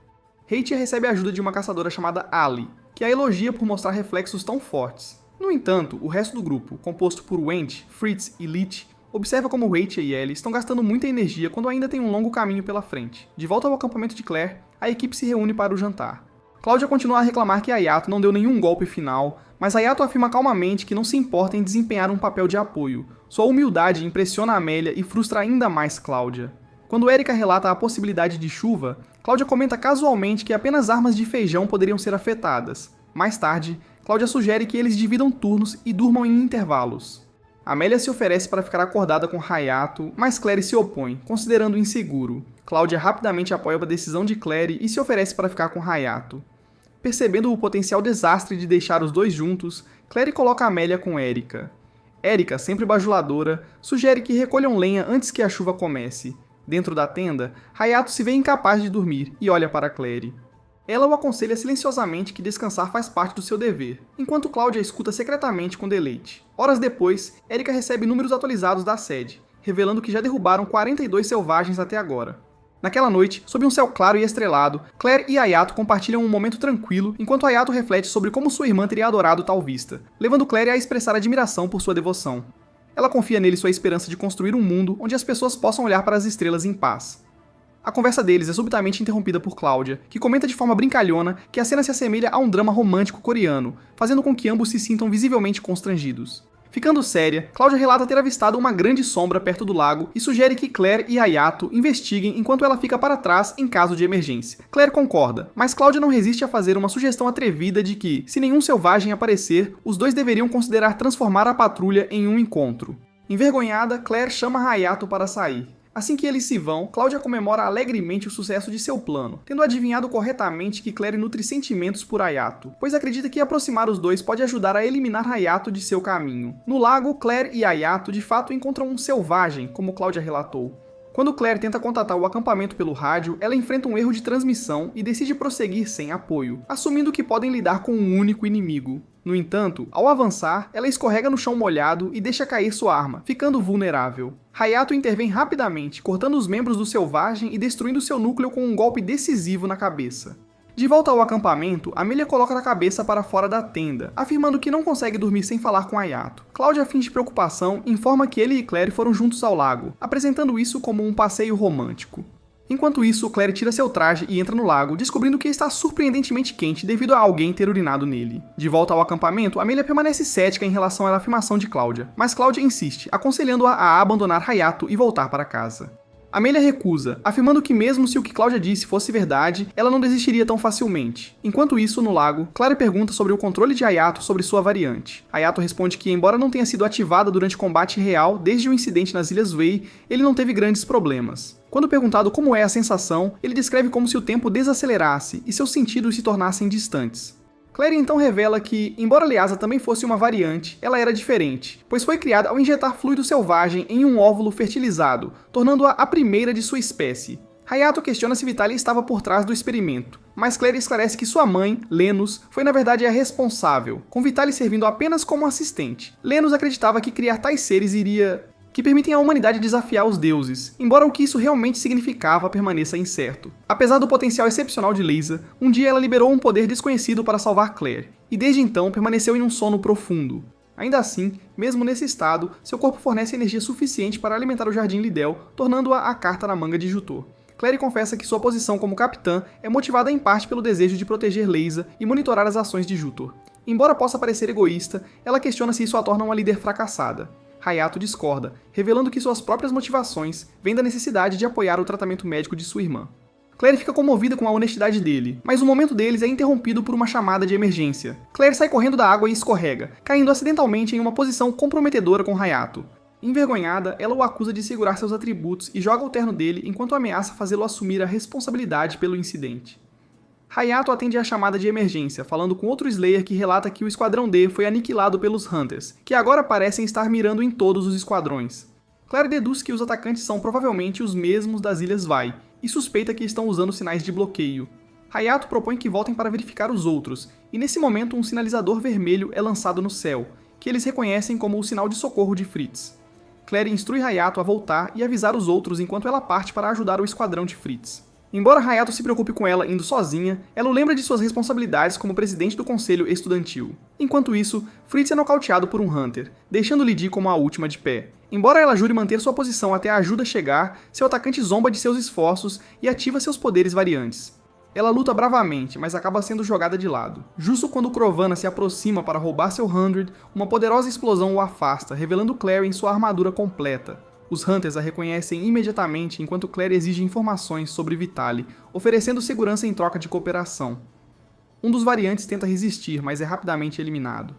Heitia recebe a ajuda de uma caçadora chamada Ali, que a elogia por mostrar reflexos tão fortes. No entanto, o resto do grupo, composto por Wendy, Fritz e Leech, observa como Heitia e Ellie estão gastando muita energia quando ainda tem um longo caminho pela frente. De volta ao acampamento de Claire, a equipe se reúne para o jantar. Cláudia continua a reclamar que Hayato não deu nenhum golpe final, mas Hayato afirma calmamente que não se importa em desempenhar um papel de apoio. Sua humildade impressiona Amélia e frustra ainda mais Cláudia. Quando Erika relata a possibilidade de chuva, Cláudia comenta casualmente que apenas armas de feijão poderiam ser afetadas. Mais tarde, Cláudia sugere que eles dividam turnos e durmam em intervalos. Amélia se oferece para ficar acordada com Hayato, mas Claire se opõe, considerando inseguro. Cláudia rapidamente apoia a decisão de Claire e se oferece para ficar com Hayato. Percebendo o potencial desastre de deixar os dois juntos, Claire coloca Amélia com Erika. Erika, sempre bajuladora, sugere que recolham lenha antes que a chuva comece. Dentro da tenda, Hayato se vê incapaz de dormir e olha para Claire. Ela o aconselha silenciosamente que descansar faz parte do seu dever, enquanto Cláudia escuta secretamente com deleite. Horas depois, Erika recebe números atualizados da sede, revelando que já derrubaram 42 selvagens até agora. Naquela noite, sob um céu claro e estrelado, Claire e Hayato compartilham um momento tranquilo, enquanto Hayato reflete sobre como sua irmã teria adorado tal vista, levando Claire a expressar admiração por sua devoção. Ela confia nele sua esperança de construir um mundo onde as pessoas possam olhar para as estrelas em paz. A conversa deles é subitamente interrompida por Cláudia, que comenta de forma brincalhona que a cena se assemelha a um drama romântico coreano, fazendo com que ambos se sintam visivelmente constrangidos. Ficando séria, Cláudia relata ter avistado uma grande sombra perto do lago e sugere que Claire e Hayato investiguem enquanto ela fica para trás em caso de emergência. Claire concorda, mas Cláudia não resiste a fazer uma sugestão atrevida de que, se nenhum selvagem aparecer, os dois deveriam considerar transformar a patrulha em um encontro. Envergonhada, Claire chama Hayato para sair. Assim que eles se vão, Cláudia comemora alegremente o sucesso de seu plano, tendo adivinhado corretamente que Claire nutre sentimentos por Hayato, pois acredita que aproximar os dois pode ajudar a eliminar Hayato de seu caminho. No lago, Claire e Hayato de fato encontram um selvagem, como Cláudia relatou. Quando Claire tenta contatar o acampamento pelo rádio, ela enfrenta um erro de transmissão e decide prosseguir sem apoio, assumindo que podem lidar com um único inimigo. No entanto, ao avançar, ela escorrega no chão molhado e deixa cair sua arma, ficando vulnerável. Hayato intervém rapidamente, cortando os membros do selvagem e destruindo seu núcleo com um golpe decisivo na cabeça. De volta ao acampamento, Amélia coloca a cabeça para fora da tenda, afirmando que não consegue dormir sem falar com Hayato. Cláudia finge preocupação e informa que ele e Claire foram juntos ao lago, apresentando isso como um passeio romântico. Enquanto isso, Claire tira seu traje e entra no lago, descobrindo que está surpreendentemente quente devido a alguém ter urinado nele. De volta ao acampamento, Amélia permanece cética em relação à afirmação de Cláudia, mas Cláudia insiste, aconselhando-a a abandonar Hayato e voltar para casa. Amélia recusa, afirmando que mesmo se o que Cláudia disse fosse verdade, ela não desistiria tão facilmente. Enquanto isso, no lago, Claire pergunta sobre o controle de Hayato sobre sua variante. Hayato responde que, embora não tenha sido ativada durante combate real desde o incidente nas Ilhas Wei, ele não teve grandes problemas. Quando perguntado como é a sensação, ele descreve como se o tempo desacelerasse e seus sentidos se tornassem distantes. Clary então revela que, embora Liasa também fosse uma variante, ela era diferente, pois foi criada ao injetar fluido selvagem em um óvulo fertilizado, tornando-a a primeira de sua espécie. Hayato questiona se Vitaly estava por trás do experimento, mas Clary esclarece que sua mãe, Lenus, foi na verdade a responsável, com Vitaly servindo apenas como assistente. Lenus acreditava que criar tais seres que permitem à humanidade desafiar os deuses, embora o que isso realmente significava permaneça incerto. Apesar do potencial excepcional de Lisa, um dia ela liberou um poder desconhecido para salvar Claire, e desde então permaneceu em um sono profundo. Ainda assim, mesmo nesse estado, seu corpo fornece energia suficiente para alimentar o Jardim Lidel, tornando-a a carta na manga de Jutor. Clary confessa que sua posição como capitã é motivada em parte pelo desejo de proteger Leisa e monitorar as ações de Jutor. Embora possa parecer egoísta, ela questiona se isso a torna uma líder fracassada. Hayato discorda, revelando que suas próprias motivações vêm da necessidade de apoiar o tratamento médico de sua irmã. Clary fica comovida com a honestidade dele, mas o momento deles é interrompido por uma chamada de emergência. Clary sai correndo da água e escorrega, caindo acidentalmente em uma posição comprometedora com Hayato. Envergonhada, ela o acusa de segurar seus atributos e joga o terno dele enquanto ameaça fazê-lo assumir a responsabilidade pelo incidente. Hayato atende à chamada de emergência, falando com outro Slayer que relata que o Esquadrão D foi aniquilado pelos Hunters, que agora parecem estar mirando em todos os esquadrões. Clary deduz que os atacantes são provavelmente os mesmos das Ilhas Vai, e suspeita que estão usando sinais de bloqueio. Hayato propõe que voltem para verificar os outros, e nesse momento um sinalizador vermelho é lançado no céu, que eles reconhecem como o sinal de socorro de Fritz. Clary instrui Hayato a voltar e avisar os outros enquanto ela parte para ajudar o esquadrão de Fritz. Embora Hayato se preocupe com ela indo sozinha, ela o lembra de suas responsabilidades como presidente do conselho estudantil. Enquanto isso, Fritz é nocauteado por um Hunter, deixando Lydie como a última de pé. Embora ela jure manter sua posição até a ajuda chegar, seu atacante zomba de seus esforços e ativa seus poderes variantes. Ela luta bravamente, mas acaba sendo jogada de lado. Justo quando Krovana se aproxima para roubar seu 100, uma poderosa explosão o afasta, revelando Clary em sua armadura completa. Os Hunters a reconhecem imediatamente enquanto Clary exige informações sobre Vitaly, oferecendo segurança em troca de cooperação. Um dos variantes tenta resistir, mas é rapidamente eliminado.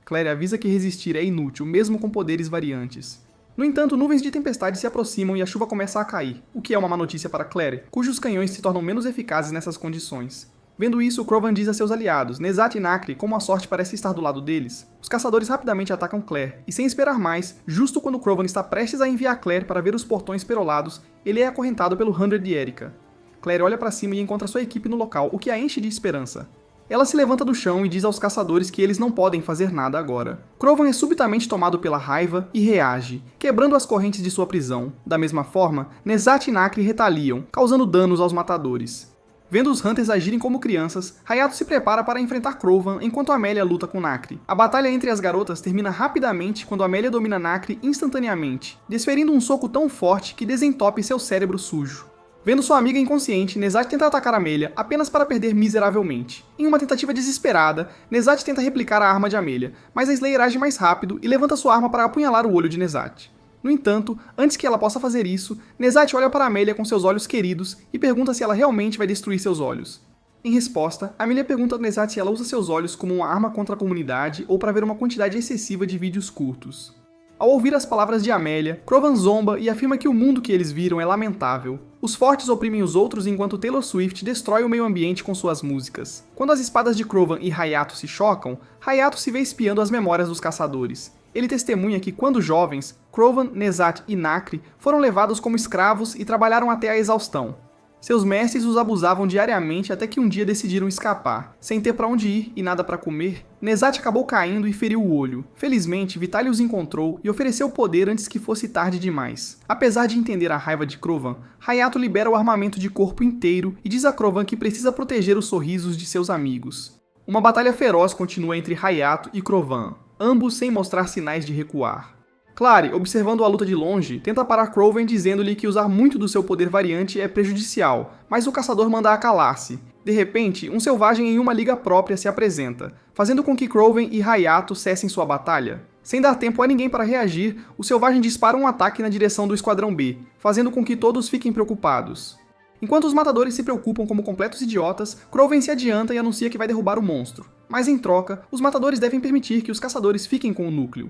Clary avisa que resistir é inútil, mesmo com poderes variantes. No entanto, nuvens de tempestade se aproximam e a chuva começa a cair, o que é uma má notícia para Clary, cujos canhões se tornam menos eficazes nessas condições. Vendo isso, Krovan diz a seus aliados, Nezat e Nacre, como a sorte parece estar do lado deles. Os caçadores rapidamente atacam Claire, e sem esperar mais, justo quando Krovan está prestes a enviar Claire para ver os portões perolados, ele é acorrentado pelo 100 de Erika. Claire olha para cima e encontra sua equipe no local, o que a enche de esperança. Ela se levanta do chão e diz aos caçadores que eles não podem fazer nada agora. Krovan é subitamente tomado pela raiva e reage, quebrando as correntes de sua prisão. Da mesma forma, Nezat e Nacre retaliam, causando danos aos matadores. Vendo os Hunters agirem como crianças, Hayato se prepara para enfrentar Krovan enquanto Amélia luta com Nacre. A batalha entre as garotas termina rapidamente quando Amélia domina Nacre instantaneamente, desferindo um soco tão forte que desentope seu cérebro sujo. Vendo sua amiga inconsciente, Nezat tenta atacar Amélia apenas para perder miseravelmente. Em uma tentativa desesperada, Nezat tenta replicar a arma de Amélia, mas a Slayer age mais rápido e levanta sua arma para apunhalar o olho de Nezat. No entanto, antes que ela possa fazer isso, Nezat olha para Amélia com seus olhos queridos e pergunta se ela realmente vai destruir seus olhos. Em resposta, Amélia pergunta a Nezat se ela usa seus olhos como uma arma contra a comunidade ou para ver uma quantidade excessiva de vídeos curtos. Ao ouvir as palavras de Amélia, Krovan zomba e afirma que o mundo que eles viram é lamentável. Os fortes oprimem os outros enquanto Taylor Swift destrói o meio ambiente com suas músicas. Quando as espadas de Krovan e Hayato se chocam, Hayato se vê espiando as memórias dos caçadores. Ele testemunha que, quando jovens, Krovan, Nezat e Nacre foram levados como escravos e trabalharam até a exaustão. Seus mestres os abusavam diariamente até que um dia decidiram escapar. Sem ter para onde ir e nada para comer, Nezat acabou caindo e feriu o olho. Felizmente, Vitaly os encontrou e ofereceu poder antes que fosse tarde demais. Apesar de entender a raiva de Krovan, Hayato libera o armamento de corpo inteiro e diz a Krovan que precisa proteger os sorrisos de seus amigos. Uma batalha feroz continua entre Hayato e Krovan, ambos sem mostrar sinais de recuar. Clary, observando a luta de longe, tenta parar Krovan dizendo-lhe que usar muito do seu poder variante é prejudicial, mas o caçador manda calar-se. De repente, um selvagem em uma liga própria se apresenta, fazendo com que Krovan e Hayato cessem sua batalha. Sem dar tempo a ninguém para reagir, o selvagem dispara um ataque na direção do Esquadrão B, fazendo com que todos fiquem preocupados. Enquanto os matadores se preocupam como completos idiotas, Krovan se adianta e anuncia que vai derrubar o monstro. Mas em troca, os matadores devem permitir que os caçadores fiquem com o núcleo.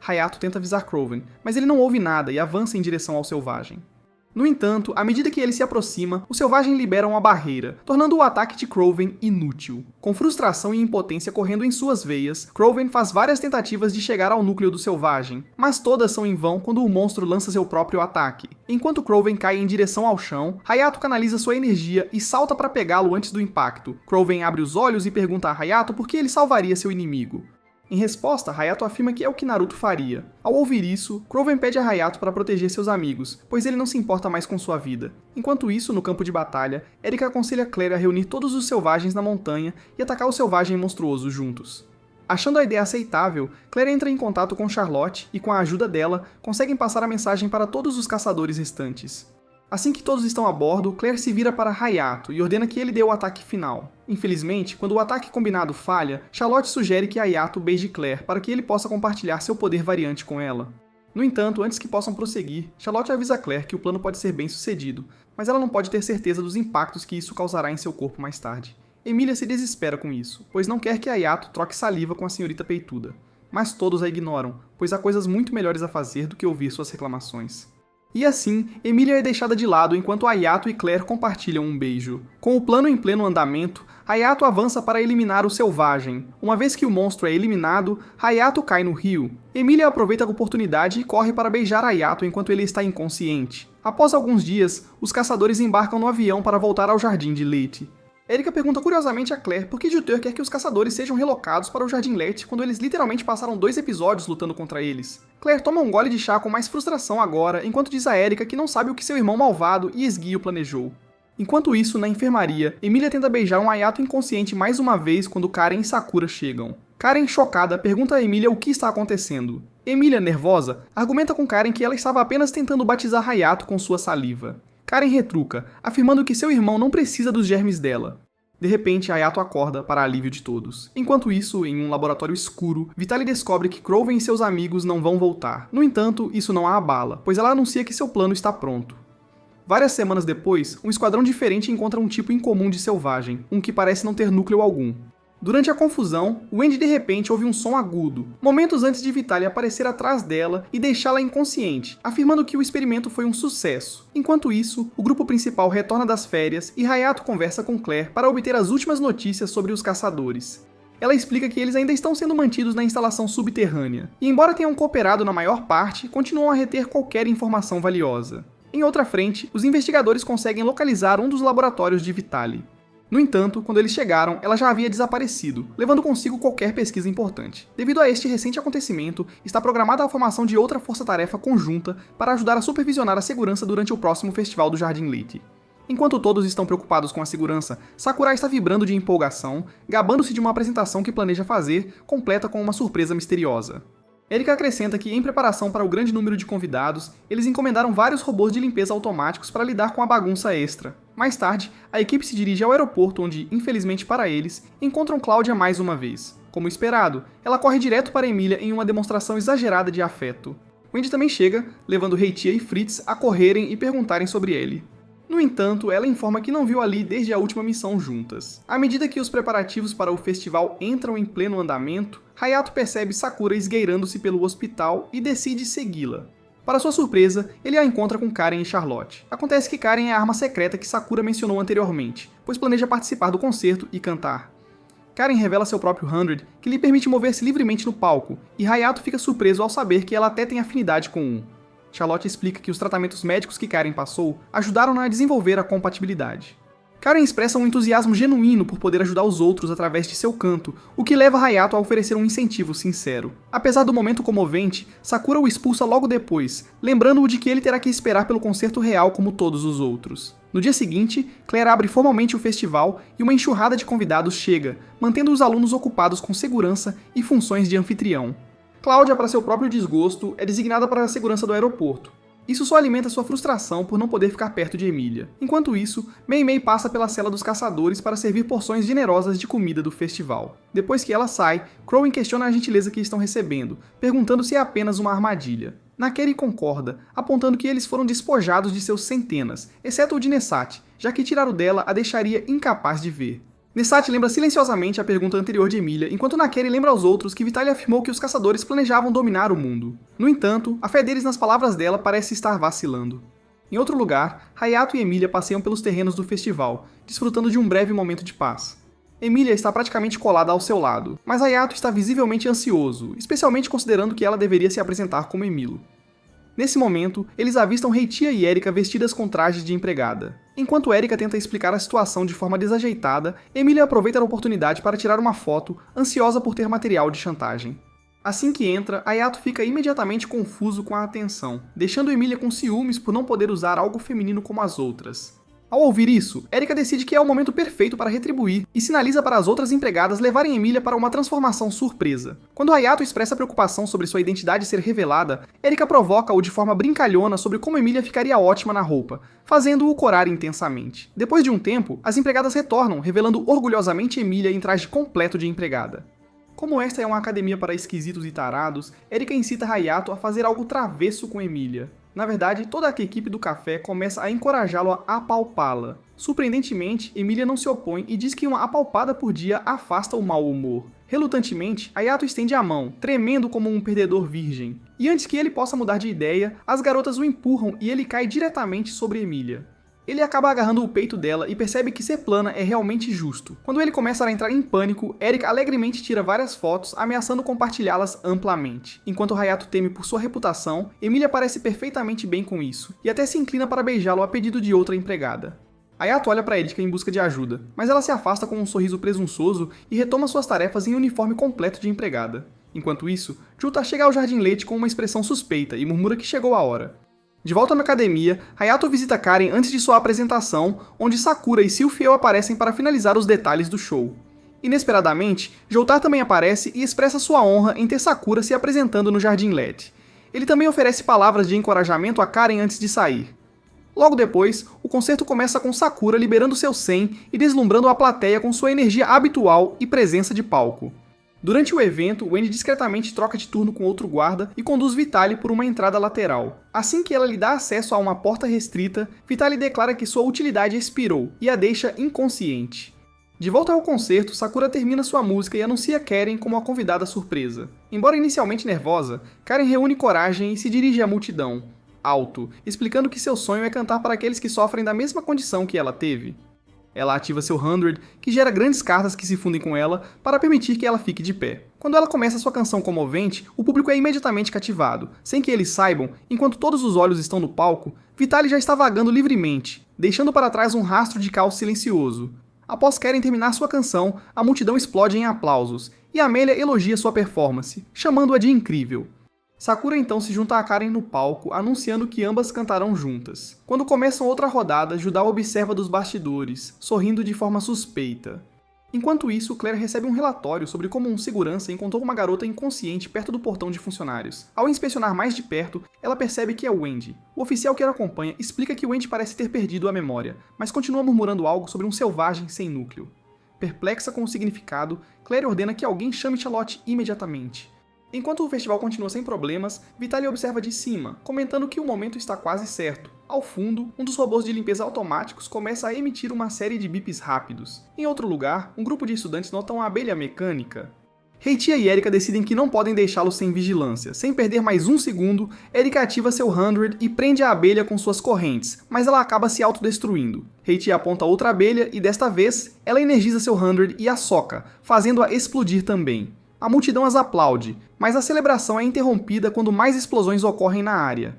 Hayato tenta avisar Krovan, mas ele não ouve nada e avança em direção ao selvagem. No entanto, à medida que ele se aproxima, o selvagem libera uma barreira, tornando o ataque de Kraven inútil. Com frustração e impotência correndo em suas veias, Kraven faz várias tentativas de chegar ao núcleo do selvagem, mas todas são em vão quando o monstro lança seu próprio ataque. Enquanto Kraven cai em direção ao chão, Hayato canaliza sua energia e salta para pegá-lo antes do impacto. Kraven abre os olhos e pergunta a Hayato por que ele salvaria seu inimigo. Em resposta, Hayato afirma que é o que Naruto faria. Ao ouvir isso, Kraven pede a Hayato para proteger seus amigos, pois ele não se importa mais com sua vida. Enquanto isso, no campo de batalha, Erika aconselha Claire a reunir todos os selvagens na montanha e atacar o selvagem monstruoso juntos. Achando a ideia aceitável, Claire entra em contato com Charlotte e, com a ajuda dela, conseguem passar a mensagem para todos os caçadores restantes. Assim que todos estão a bordo, Claire se vira para Hayato e ordena que ele dê o ataque final. Infelizmente, quando o ataque combinado falha, Charlotte sugere que Hayato beije Claire para que ele possa compartilhar seu poder variante com ela. No entanto, antes que possam prosseguir, Charlotte avisa Claire que o plano pode ser bem sucedido, mas ela não pode ter certeza dos impactos que isso causará em seu corpo mais tarde. Emilia se desespera com isso, pois não quer que Hayato troque saliva com a senhorita peituda. Mas todos a ignoram, pois há coisas muito melhores a fazer do que ouvir suas reclamações. E assim, Emilia é deixada de lado enquanto Hayato e Claire compartilham um beijo. Com o plano em pleno andamento, Hayato avança para eliminar o selvagem. Uma vez que o monstro é eliminado, Hayato cai no rio. Emilia aproveita a oportunidade e corre para beijar Hayato enquanto ele está inconsciente. Após alguns dias, os caçadores embarcam no avião para voltar ao Jardim de Leite. Erika pergunta curiosamente a Claire por que Juteur quer que os caçadores sejam relocados para o Jardim Leite quando eles literalmente passaram 2 episódios lutando contra eles. Claire toma um gole de chá com mais frustração agora, enquanto diz a Erika que não sabe o que seu irmão malvado e esguio planejou. Enquanto isso, na enfermaria, Emilia tenta beijar um Hayato inconsciente mais uma vez quando Karen e Sakura chegam. Karen, chocada, pergunta a Emilia o que está acontecendo. Emilia, nervosa, argumenta com Karen que ela estava apenas tentando batizar Hayato com sua saliva. Karen retruca, afirmando que seu irmão não precisa dos germes dela. De repente, Hayato acorda para alívio de todos. Enquanto isso, em um laboratório escuro, Vitaly descobre que Kraven e seus amigos não vão voltar. No entanto, isso não a abala, pois ela anuncia que seu plano está pronto. Várias semanas depois, um esquadrão diferente encontra um tipo incomum de selvagem, um que parece não ter núcleo algum. Durante a confusão, Wendy de repente ouve um som agudo, momentos antes de Vitaly aparecer atrás dela e deixá-la inconsciente, afirmando que o experimento foi um sucesso. Enquanto isso, o grupo principal retorna das férias e Hayato conversa com Claire para obter as últimas notícias sobre os caçadores. Ela explica que eles ainda estão sendo mantidos na instalação subterrânea, e embora tenham cooperado na maior parte, continuam a reter qualquer informação valiosa. Em outra frente, os investigadores conseguem localizar um dos laboratórios de Vitaly. No entanto, quando eles chegaram, ela já havia desaparecido, levando consigo qualquer pesquisa importante. Devido a este recente acontecimento, está programada a formação de outra força-tarefa conjunta para ajudar a supervisionar a segurança durante o próximo Festival do Jardim Leite. Enquanto todos estão preocupados com a segurança, Sakura está vibrando de empolgação, gabando-se de uma apresentação que planeja fazer, completa com uma surpresa misteriosa. Erika acrescenta que, em preparação para o grande número de convidados, eles encomendaram vários robôs de limpeza automáticos para lidar com a bagunça extra. Mais tarde, a equipe se dirige ao aeroporto onde, infelizmente para eles, encontram Cláudia mais uma vez. Como esperado, ela corre direto para Emilia em uma demonstração exagerada de afeto. Wendy também chega, levando Reitia e Fritz a correrem e perguntarem sobre ele. No entanto, ela informa que não viu ali desde a última missão juntas. À medida que os preparativos para o festival entram em pleno andamento, Hayato percebe Sakura esgueirando-se pelo hospital e decide segui-la. Para sua surpresa, ele a encontra com Karen e Charlotte. Acontece que Karen é a arma secreta que Sakura mencionou anteriormente, pois planeja participar do concerto e cantar. Karen revela seu próprio 100, que lhe permite mover-se livremente no palco, e Hayato fica surpreso ao saber que ela até tem afinidade com um. Charlotte explica que os tratamentos médicos que Karen passou ajudaram-na a desenvolver a compatibilidade. Karen expressa um entusiasmo genuíno por poder ajudar os outros através de seu canto, o que leva Hayato a oferecer um incentivo sincero. Apesar do momento comovente, Sakura o expulsa logo depois, lembrando-o de que ele terá que esperar pelo concerto real como todos os outros. No dia seguinte, Claire abre formalmente o festival e uma enxurrada de convidados chega, mantendo os alunos ocupados com segurança e funções de anfitrião. Cláudia, para seu próprio desgosto, é designada para a segurança do aeroporto. Isso só alimenta sua frustração por não poder ficar perto de Emilia. Enquanto isso, Mei Mei passa pela cela dos caçadores para servir porções generosas de comida do festival. Depois que ela sai, Crowen questiona a gentileza que estão recebendo, perguntando se é apenas uma armadilha. Nakeri concorda, apontando que eles foram despojados de seus centenas, exceto o de Nessat, já que tirar o dela a deixaria incapaz de ver. Nessat lembra silenciosamente a pergunta anterior de Emilia, enquanto Nakeri lembra aos outros que Vitaly afirmou que os caçadores planejavam dominar o mundo. No entanto, a fé deles nas palavras dela parece estar vacilando. Em outro lugar, Hayato e Emilia passeiam pelos terrenos do festival, desfrutando de um breve momento de paz. Emilia está praticamente colada ao seu lado, mas Hayato está visivelmente ansioso, especialmente considerando que ela deveria se apresentar como Emilo. Nesse momento, eles avistam Heiichia e Erika vestidas com trajes de empregada. Enquanto Erika tenta explicar a situação de forma desajeitada, Emilia aproveita a oportunidade para tirar uma foto, ansiosa por ter material de chantagem. Assim que entra, Hayato fica imediatamente confuso com a atenção, deixando Emilia com ciúmes por não poder usar algo feminino como as outras. Ao ouvir isso, Erika decide que é o momento perfeito para retribuir e sinaliza para as outras empregadas levarem Emilia para uma transformação surpresa. Quando Hayato expressa preocupação sobre sua identidade ser revelada, Erika provoca-o de forma brincalhona sobre como Emilia ficaria ótima na roupa, fazendo-o corar intensamente. Depois de um tempo, as empregadas retornam, revelando orgulhosamente Emilia em traje completo de empregada. Como esta é uma academia para esquisitos e tarados, Erika incita Hayato a fazer algo travesso com Emilia. Na verdade, toda a equipe do café começa a encorajá-lo a apalpá-la. Surpreendentemente, Emilia não se opõe e diz que uma apalpada por dia afasta o mau humor. Relutantemente, Hayato estende a mão, tremendo como um perdedor virgem. E antes que ele possa mudar de ideia, as garotas o empurram e ele cai diretamente sobre Emilia. Ele acaba agarrando o peito dela e percebe que ser plana é realmente justo. Quando ele começa a entrar em pânico, Erika alegremente tira várias fotos, ameaçando compartilhá-las amplamente. Enquanto Hayato teme por sua reputação, Emilia parece perfeitamente bem com isso, e até se inclina para beijá-lo a pedido de outra empregada. Hayato olha para Erika em busca de ajuda, mas ela se afasta com um sorriso presunçoso e retoma suas tarefas em uniforme completo de empregada. Enquanto isso, Juta chega ao Jardim Leite com uma expressão suspeita e murmura que chegou a hora. De volta na academia, Hayato visita Karen antes de sua apresentação, onde Sakura e Silphio aparecem para finalizar os detalhes do show. Inesperadamente, Joutar também aparece e expressa sua honra em ter Sakura se apresentando no Jardim LED. Ele também oferece palavras de encorajamento a Karen antes de sair. Logo depois, o concerto começa com Sakura liberando seu Sen e deslumbrando a plateia com sua energia habitual e presença de palco. Durante o evento, Wendy discretamente troca de turno com outro guarda e conduz Vitaly por uma entrada lateral. Assim que ela lhe dá acesso a uma porta restrita, Vitaly declara que sua utilidade expirou e a deixa inconsciente. De volta ao concerto, Sakura termina sua música e anuncia Karen como a convidada surpresa. Embora inicialmente nervosa, Karen reúne coragem e se dirige à multidão, alto, explicando que seu sonho é cantar para aqueles que sofrem da mesma condição que ela teve. Ela ativa seu 100, que gera grandes cartas que se fundem com ela, para permitir que ela fique de pé. Quando ela começa sua canção comovente, o público é imediatamente cativado. Sem que eles saibam, enquanto todos os olhos estão no palco, Vitaly já está vagando livremente, deixando para trás um rastro de caos silencioso. Após Karen terminar sua canção, a multidão explode em aplausos, e Amélia elogia sua performance, chamando-a de incrível. Sakura então se junta a Karen no palco, anunciando que ambas cantarão juntas. Quando começam outra rodada, Judau observa dos bastidores, sorrindo de forma suspeita. Enquanto isso, Claire recebe um relatório sobre como um segurança encontrou uma garota inconsciente perto do portão de funcionários. Ao inspecionar mais de perto, ela percebe que é Wendy. O oficial que a acompanha explica que Wendy parece ter perdido a memória, mas continua murmurando algo sobre um selvagem sem núcleo. Perplexa com o significado, Claire ordena que alguém chame Charlotte imediatamente. Enquanto o festival continua sem problemas, Vitaly observa de cima, comentando que o momento está quase certo. Ao fundo, um dos robôs de limpeza automáticos começa a emitir uma série de bips rápidos. Em outro lugar, um grupo de estudantes nota uma abelha mecânica. Heiichia e Erika decidem que não podem deixá-lo sem vigilância. Sem perder mais um segundo, Erika ativa seu 100 e prende a abelha com suas correntes, mas ela acaba se autodestruindo. Heiichia aponta outra abelha e, desta vez, ela energiza seu 100 e a soca, fazendo-a explodir também. A multidão as aplaude, mas a celebração é interrompida quando mais explosões ocorrem na área.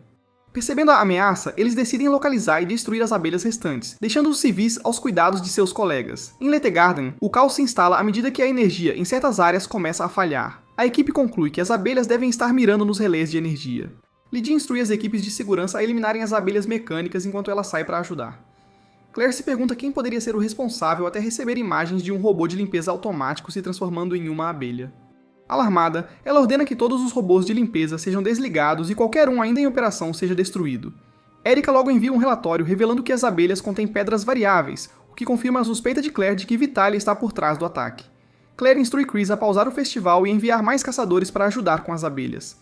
Percebendo a ameaça, eles decidem localizar e destruir as abelhas restantes, deixando os civis aos cuidados de seus colegas. Em Lettegarden, o caos se instala à medida que a energia em certas áreas começa a falhar. A equipe conclui que as abelhas devem estar mirando nos relés de energia. Lydia instrui as equipes de segurança a eliminarem as abelhas mecânicas enquanto ela sai para ajudar. Claire se pergunta quem poderia ser o responsável até receber imagens de um robô de limpeza automático se transformando em uma abelha. Alarmada, ela ordena que todos os robôs de limpeza sejam desligados e qualquer um ainda em operação seja destruído. Erika logo envia um relatório revelando que as abelhas contêm pedras variáveis, o que confirma a suspeita de Claire de que Vitaly está por trás do ataque. Claire instrui Chris a pausar o festival e enviar mais caçadores para ajudar com as abelhas.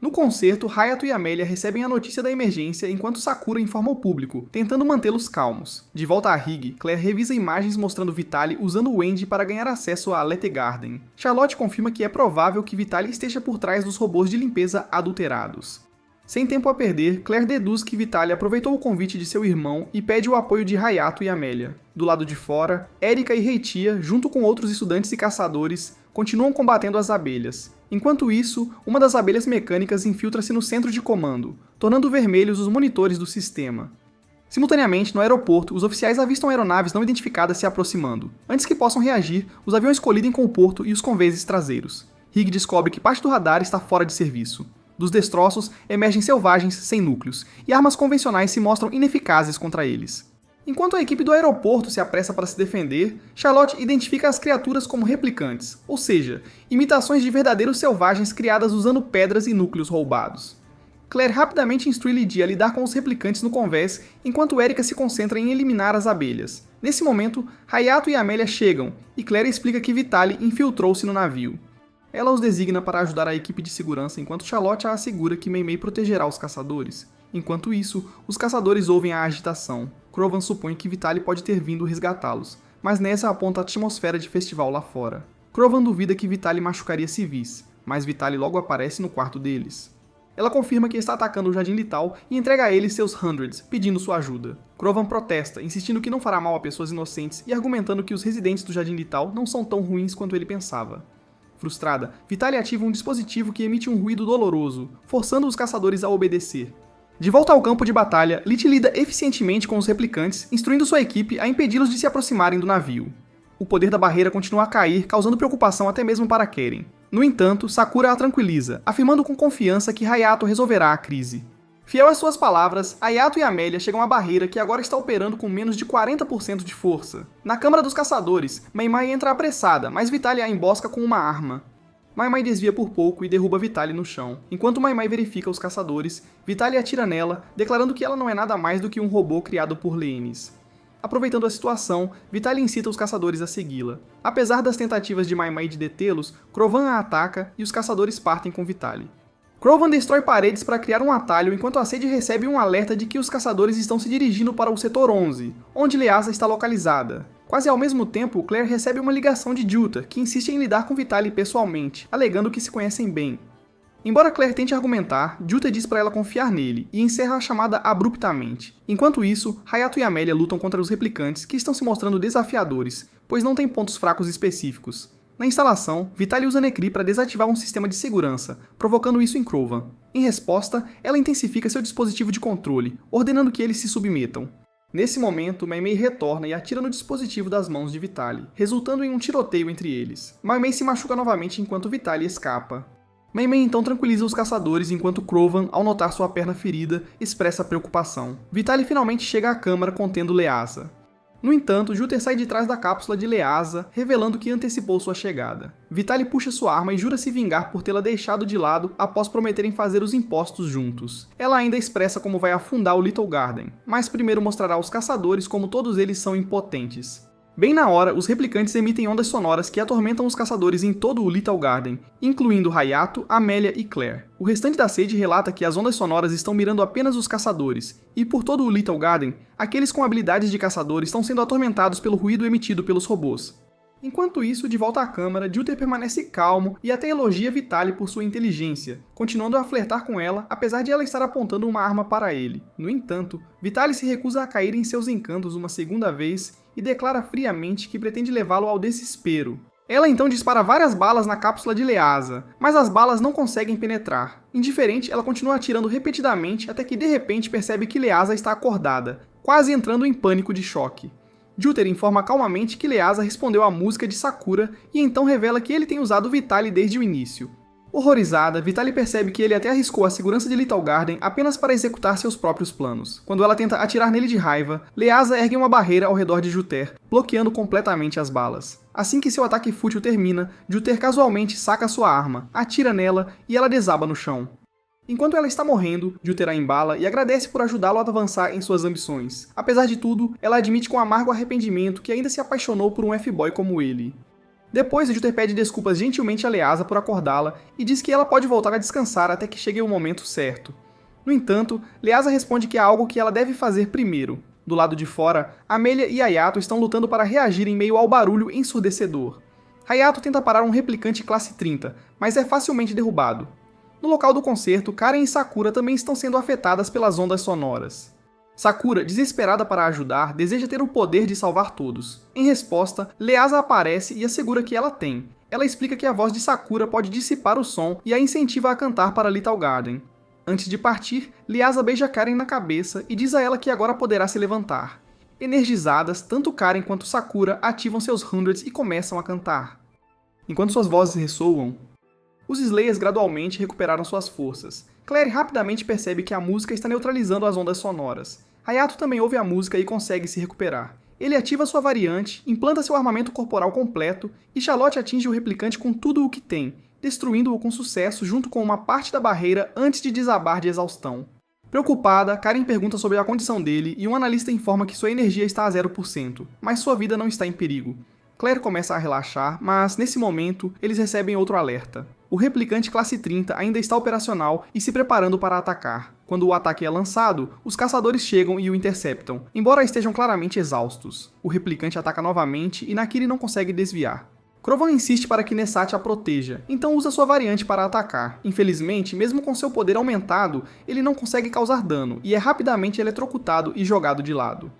No concerto, Hayato e Amélia recebem a notícia da emergência enquanto Sakura informa o público, tentando mantê-los calmos. De volta a Rig, Claire revisa imagens mostrando Vitaly usando Wendy para ganhar acesso a Lettegarden. Charlotte confirma que é provável que Vitaly esteja por trás dos robôs de limpeza adulterados. Sem tempo a perder, Claire deduz que Vitaly aproveitou o convite de seu irmão e pede o apoio de Hayato e Amelia. Do lado de fora, Erika e Reitia, junto com outros estudantes e caçadores, continuam combatendo as abelhas. Enquanto isso, uma das abelhas mecânicas infiltra-se no centro de comando, tornando vermelhos os monitores do sistema. Simultaneamente, no aeroporto, os oficiais avistam aeronaves não identificadas se aproximando. Antes que possam reagir, os aviões colidem com o porto e os conveses traseiros. Higg descobre que parte do radar está fora de serviço. Dos destroços, emergem selvagens sem núcleos, e armas convencionais se mostram ineficazes contra eles. Enquanto a equipe do aeroporto se apressa para se defender, Charlotte identifica as criaturas como replicantes, ou seja, imitações de verdadeiros selvagens criadas usando pedras e núcleos roubados. Claire rapidamente instrui Lydia a lidar com os replicantes no convés, enquanto Erika se concentra em eliminar as abelhas. Nesse momento, Hayato e Amelia chegam, e Claire explica que Vitaly infiltrou-se no navio. Ela os designa para ajudar a equipe de segurança, enquanto Charlotte a assegura que Mei Mei protegerá os caçadores. Enquanto isso, os caçadores ouvem a agitação. Krovan supõe que Vitaly pode ter vindo resgatá-los, mas Nessa aponta a atmosfera de festival lá fora. Krovan duvida que Vitaly machucaria civis, mas Vitaly logo aparece no quarto deles. Ela confirma que está atacando o Jardim Lital e entrega a eles seus Hundreds, pedindo sua ajuda. Krovan protesta, insistindo que não fará mal a pessoas inocentes e argumentando que os residentes do Jardim Lital não são tão ruins quanto ele pensava. Frustrada, Vitaly ativa um dispositivo que emite um ruído doloroso, forçando os caçadores a obedecer. De volta ao campo de batalha, Lit lida eficientemente com os replicantes, instruindo sua equipe a impedi-los de se aproximarem do navio. O poder da barreira continua a cair, causando preocupação até mesmo para Keren. No entanto, Sakura a tranquiliza, afirmando com confiança que Hayato resolverá a crise. Fiel às suas palavras, Hayato e Amelia chegam à barreira que agora está operando com menos de 40% de força. Na Câmara dos Caçadores, Mei Mei entra apressada, mas Vitaly a embosca com uma arma. Mei Mei desvia por pouco e derruba Vitaly no chão. Enquanto Mei Mei verifica os caçadores, Vitaly atira nela, declarando que ela não é nada mais do que um robô criado por Lenis. Aproveitando a situação, Vitaly incita os caçadores a segui-la. Apesar das tentativas de Mei Mei de detê-los, Krovan a ataca e os caçadores partem com Vitaly. Krovan destrói paredes para criar um atalho enquanto a Sage recebe um alerta de que os caçadores estão se dirigindo para o setor 11, onde Leasa está localizada. Quase ao mesmo tempo, Claire recebe uma ligação de Juta, que insiste em lidar com Vitaly pessoalmente, alegando que se conhecem bem. Embora Claire tente argumentar, Juta diz para ela confiar nele e encerra a chamada abruptamente. Enquanto isso, Hayato e Amelia lutam contra os replicantes, que estão se mostrando desafiadores, pois não têm pontos fracos específicos. Na instalação, Vitaly usa Nekri para desativar um sistema de segurança, provocando isso em Krovan. Em resposta, ela intensifica seu dispositivo de controle, ordenando que eles se submetam. Nesse momento, Mei Mei retorna e atira no dispositivo das mãos de Vitaly, resultando em um tiroteio entre eles. Mei Mei se machuca novamente enquanto Vitaly escapa. Mei Mei então tranquiliza os caçadores enquanto Krovan, ao notar sua perna ferida, expressa preocupação. Vitaly finalmente chega à câmara contendo Leasa. No entanto, Juter sai de trás da cápsula de Leasa, revelando que antecipou sua chegada. Vitaly puxa sua arma e jura se vingar por tê-la deixado de lado após prometerem fazer os impostos juntos. Ela ainda expressa como vai afundar o Little Garden, mas primeiro mostrará aos caçadores como todos eles são impotentes. Bem na hora, os replicantes emitem ondas sonoras que atormentam os caçadores em todo o Little Garden, incluindo Hayato, Amelia e Claire. O restante da Sage relata que as ondas sonoras estão mirando apenas os caçadores, e por todo o Little Garden, aqueles com habilidades de caçador estão sendo atormentados pelo ruído emitido pelos robôs. Enquanto isso, de volta à câmara, Juter permanece calmo e até elogia Vitaly por sua inteligência, continuando a flertar com ela, apesar de ela estar apontando uma arma para ele. No entanto, Vitaly se recusa a cair em seus encantos uma segunda vez e declara friamente que pretende levá-lo ao desespero. Ela então dispara várias balas na cápsula de Leasa, mas as balas não conseguem penetrar. Indiferente, ela continua atirando repetidamente até que de repente percebe que Leasa está acordada, quase entrando em pânico de choque. Juter informa calmamente que Leasa respondeu à música de Sakura e então revela que ele tem usado Vitaly desde o início. Horrorizada, Vitaly percebe que ele até arriscou a segurança de Little Garden apenas para executar seus próprios planos. Quando ela tenta atirar nele de raiva, Leasa ergue uma barreira ao redor de Juter, bloqueando completamente as balas. Assim que seu ataque fútil termina, Juter casualmente saca sua arma, atira nela e ela desaba no chão. Enquanto ela está morrendo, Juter a embala e agradece por ajudá-lo a avançar em suas ambições. Apesar de tudo, ela admite com amargo arrependimento que ainda se apaixonou por um F-boy como ele. Depois, Juter pede desculpas gentilmente a Leasa por acordá-la e diz que ela pode voltar a descansar até que chegue o momento certo. No entanto, Leasa responde que há algo que ela deve fazer primeiro. Do lado de fora, Amelia e Hayato estão lutando para reagir em meio ao barulho ensurdecedor. Hayato tenta parar um replicante classe 30, mas é facilmente derrubado. No local do concerto, Karen e Sakura também estão sendo afetadas pelas ondas sonoras. Sakura, desesperada para ajudar, deseja ter o poder de salvar todos. Em resposta, Leasa aparece e assegura que ela tem. Ela explica que a voz de Sakura pode dissipar o som e a incentiva a cantar para Little Garden. Antes de partir, Leasa beija Karen na cabeça e diz a ela que agora poderá se levantar. Energizadas, tanto Karen quanto Sakura ativam seus hundreds e começam a cantar. Enquanto suas vozes ressoam, os Slayers gradualmente recuperaram suas forças. Claire rapidamente percebe que a música está neutralizando as ondas sonoras. Hayato também ouve a música e consegue se recuperar. Ele ativa sua variante, implanta seu armamento corporal completo e Charlotte atinge o replicante com tudo o que tem, destruindo-o com sucesso junto com uma parte da barreira antes de desabar de exaustão. Preocupada, Karen pergunta sobre a condição dele e um analista informa que sua energia está a 0%, mas sua vida não está em perigo. Claire começa a relaxar, mas nesse momento eles recebem outro alerta. O replicante classe 30 ainda está operacional e se preparando para atacar. Quando o ataque é lançado, os caçadores chegam e o interceptam, embora estejam claramente exaustos. O replicante ataca novamente e Nakiri não consegue desviar. Krovan insiste para que Nessat a proteja, então usa sua variante para atacar. Infelizmente, mesmo com seu poder aumentado, ele não consegue causar dano e é rapidamente eletrocutado e jogado de lado.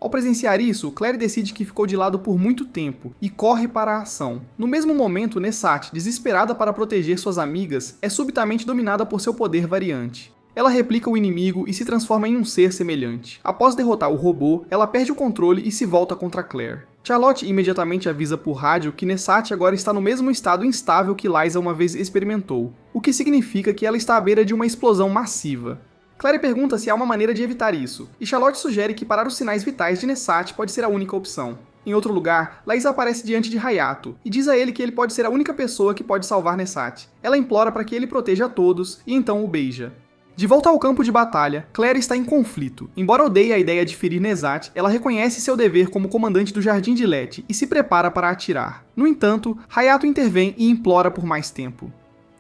Ao presenciar isso, Claire decide que ficou de lado por muito tempo e corre para a ação. No mesmo momento, Nessat, desesperada para proteger suas amigas, é subitamente dominada por seu poder variante. Ela replica o inimigo e se transforma em um ser semelhante. Após derrotar o robô, ela perde o controle e se volta contra Claire. Charlotte imediatamente avisa por rádio que Nessat agora está no mesmo estado instável que Liza uma vez experimentou, o que significa que ela está à beira de uma explosão massiva. Claire pergunta se há uma maneira de evitar isso, e Charlotte sugere que parar os sinais vitais de Nessat pode ser a única opção. Em outro lugar, Liza aparece diante de Hayato, e diz a ele que ele pode ser a única pessoa que pode salvar Nessat. Ela implora para que ele proteja a todos, e então o beija. De volta ao campo de batalha, Claire está em conflito. Embora odeie a ideia de ferir Nessat, ela reconhece seu dever como comandante do Jardim de Lete e se prepara para atirar. No entanto, Hayato intervém e implora por mais tempo.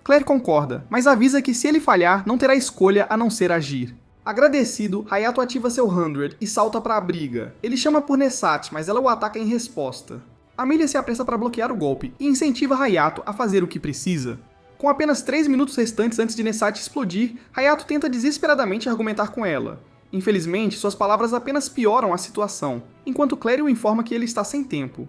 Claire concorda, mas avisa que se ele falhar, não terá escolha a não ser agir. Agradecido, Hayato ativa seu 100 e salta para a briga. Ele chama por Nessat, mas ela o ataca em resposta. Amelia se apressa para bloquear o golpe e incentiva Hayato a fazer o que precisa. Com apenas 3 minutos restantes antes de Nessat explodir, Hayato tenta desesperadamente argumentar com ela. Infelizmente, suas palavras apenas pioram a situação, enquanto Claire o informa que ele está sem tempo.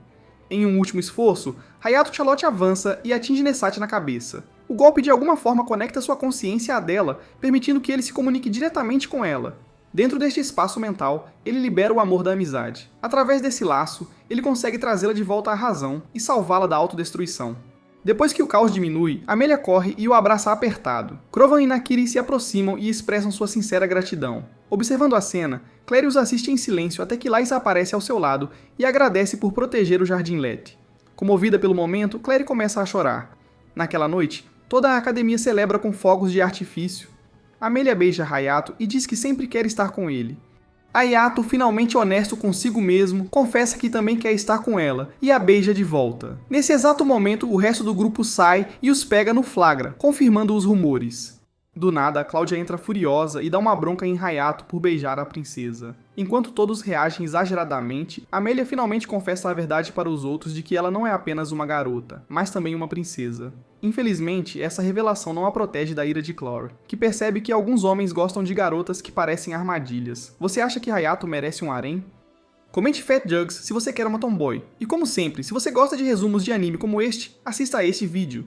Em um último esforço, Hayato Charlotte avança e atinge Nessat na cabeça. O golpe de alguma forma conecta sua consciência à dela, permitindo que ele se comunique diretamente com ela. Dentro deste espaço mental, ele libera o amor da amizade. Através desse laço, ele consegue trazê-la de volta à razão e salvá-la da autodestruição. Depois que o caos diminui, Amelia corre e o abraça apertado. Krovan e Nakiri se aproximam e expressam sua sincera gratidão. Observando a cena, Claire os assiste em silêncio até que Liza aparece ao seu lado e agradece por proteger o Jardim Lete. Comovida pelo momento, Claire começa a chorar. Naquela noite, toda a academia celebra com fogos de artifício. Amelia beija Hayato e diz que sempre quer estar com ele. Hayato, finalmente honesto consigo mesmo, confessa que também quer estar com ela, e a beija de volta. Nesse exato momento, o resto do grupo sai e os pega no flagra, confirmando os rumores. Do nada, Cláudia entra furiosa e dá uma bronca em Hayato por beijar a princesa. Enquanto todos reagem exageradamente, Amelia finalmente confessa a verdade para os outros de que ela não é apenas uma garota, mas também uma princesa. Infelizmente, essa revelação não a protege da ira de Clore, que percebe que alguns homens gostam de garotas que parecem armadilhas. Você acha que Hayato merece um harém? Comente Fat Jugs se você quer uma tomboy. E como sempre, se você gosta de resumos de anime como este, assista a este vídeo.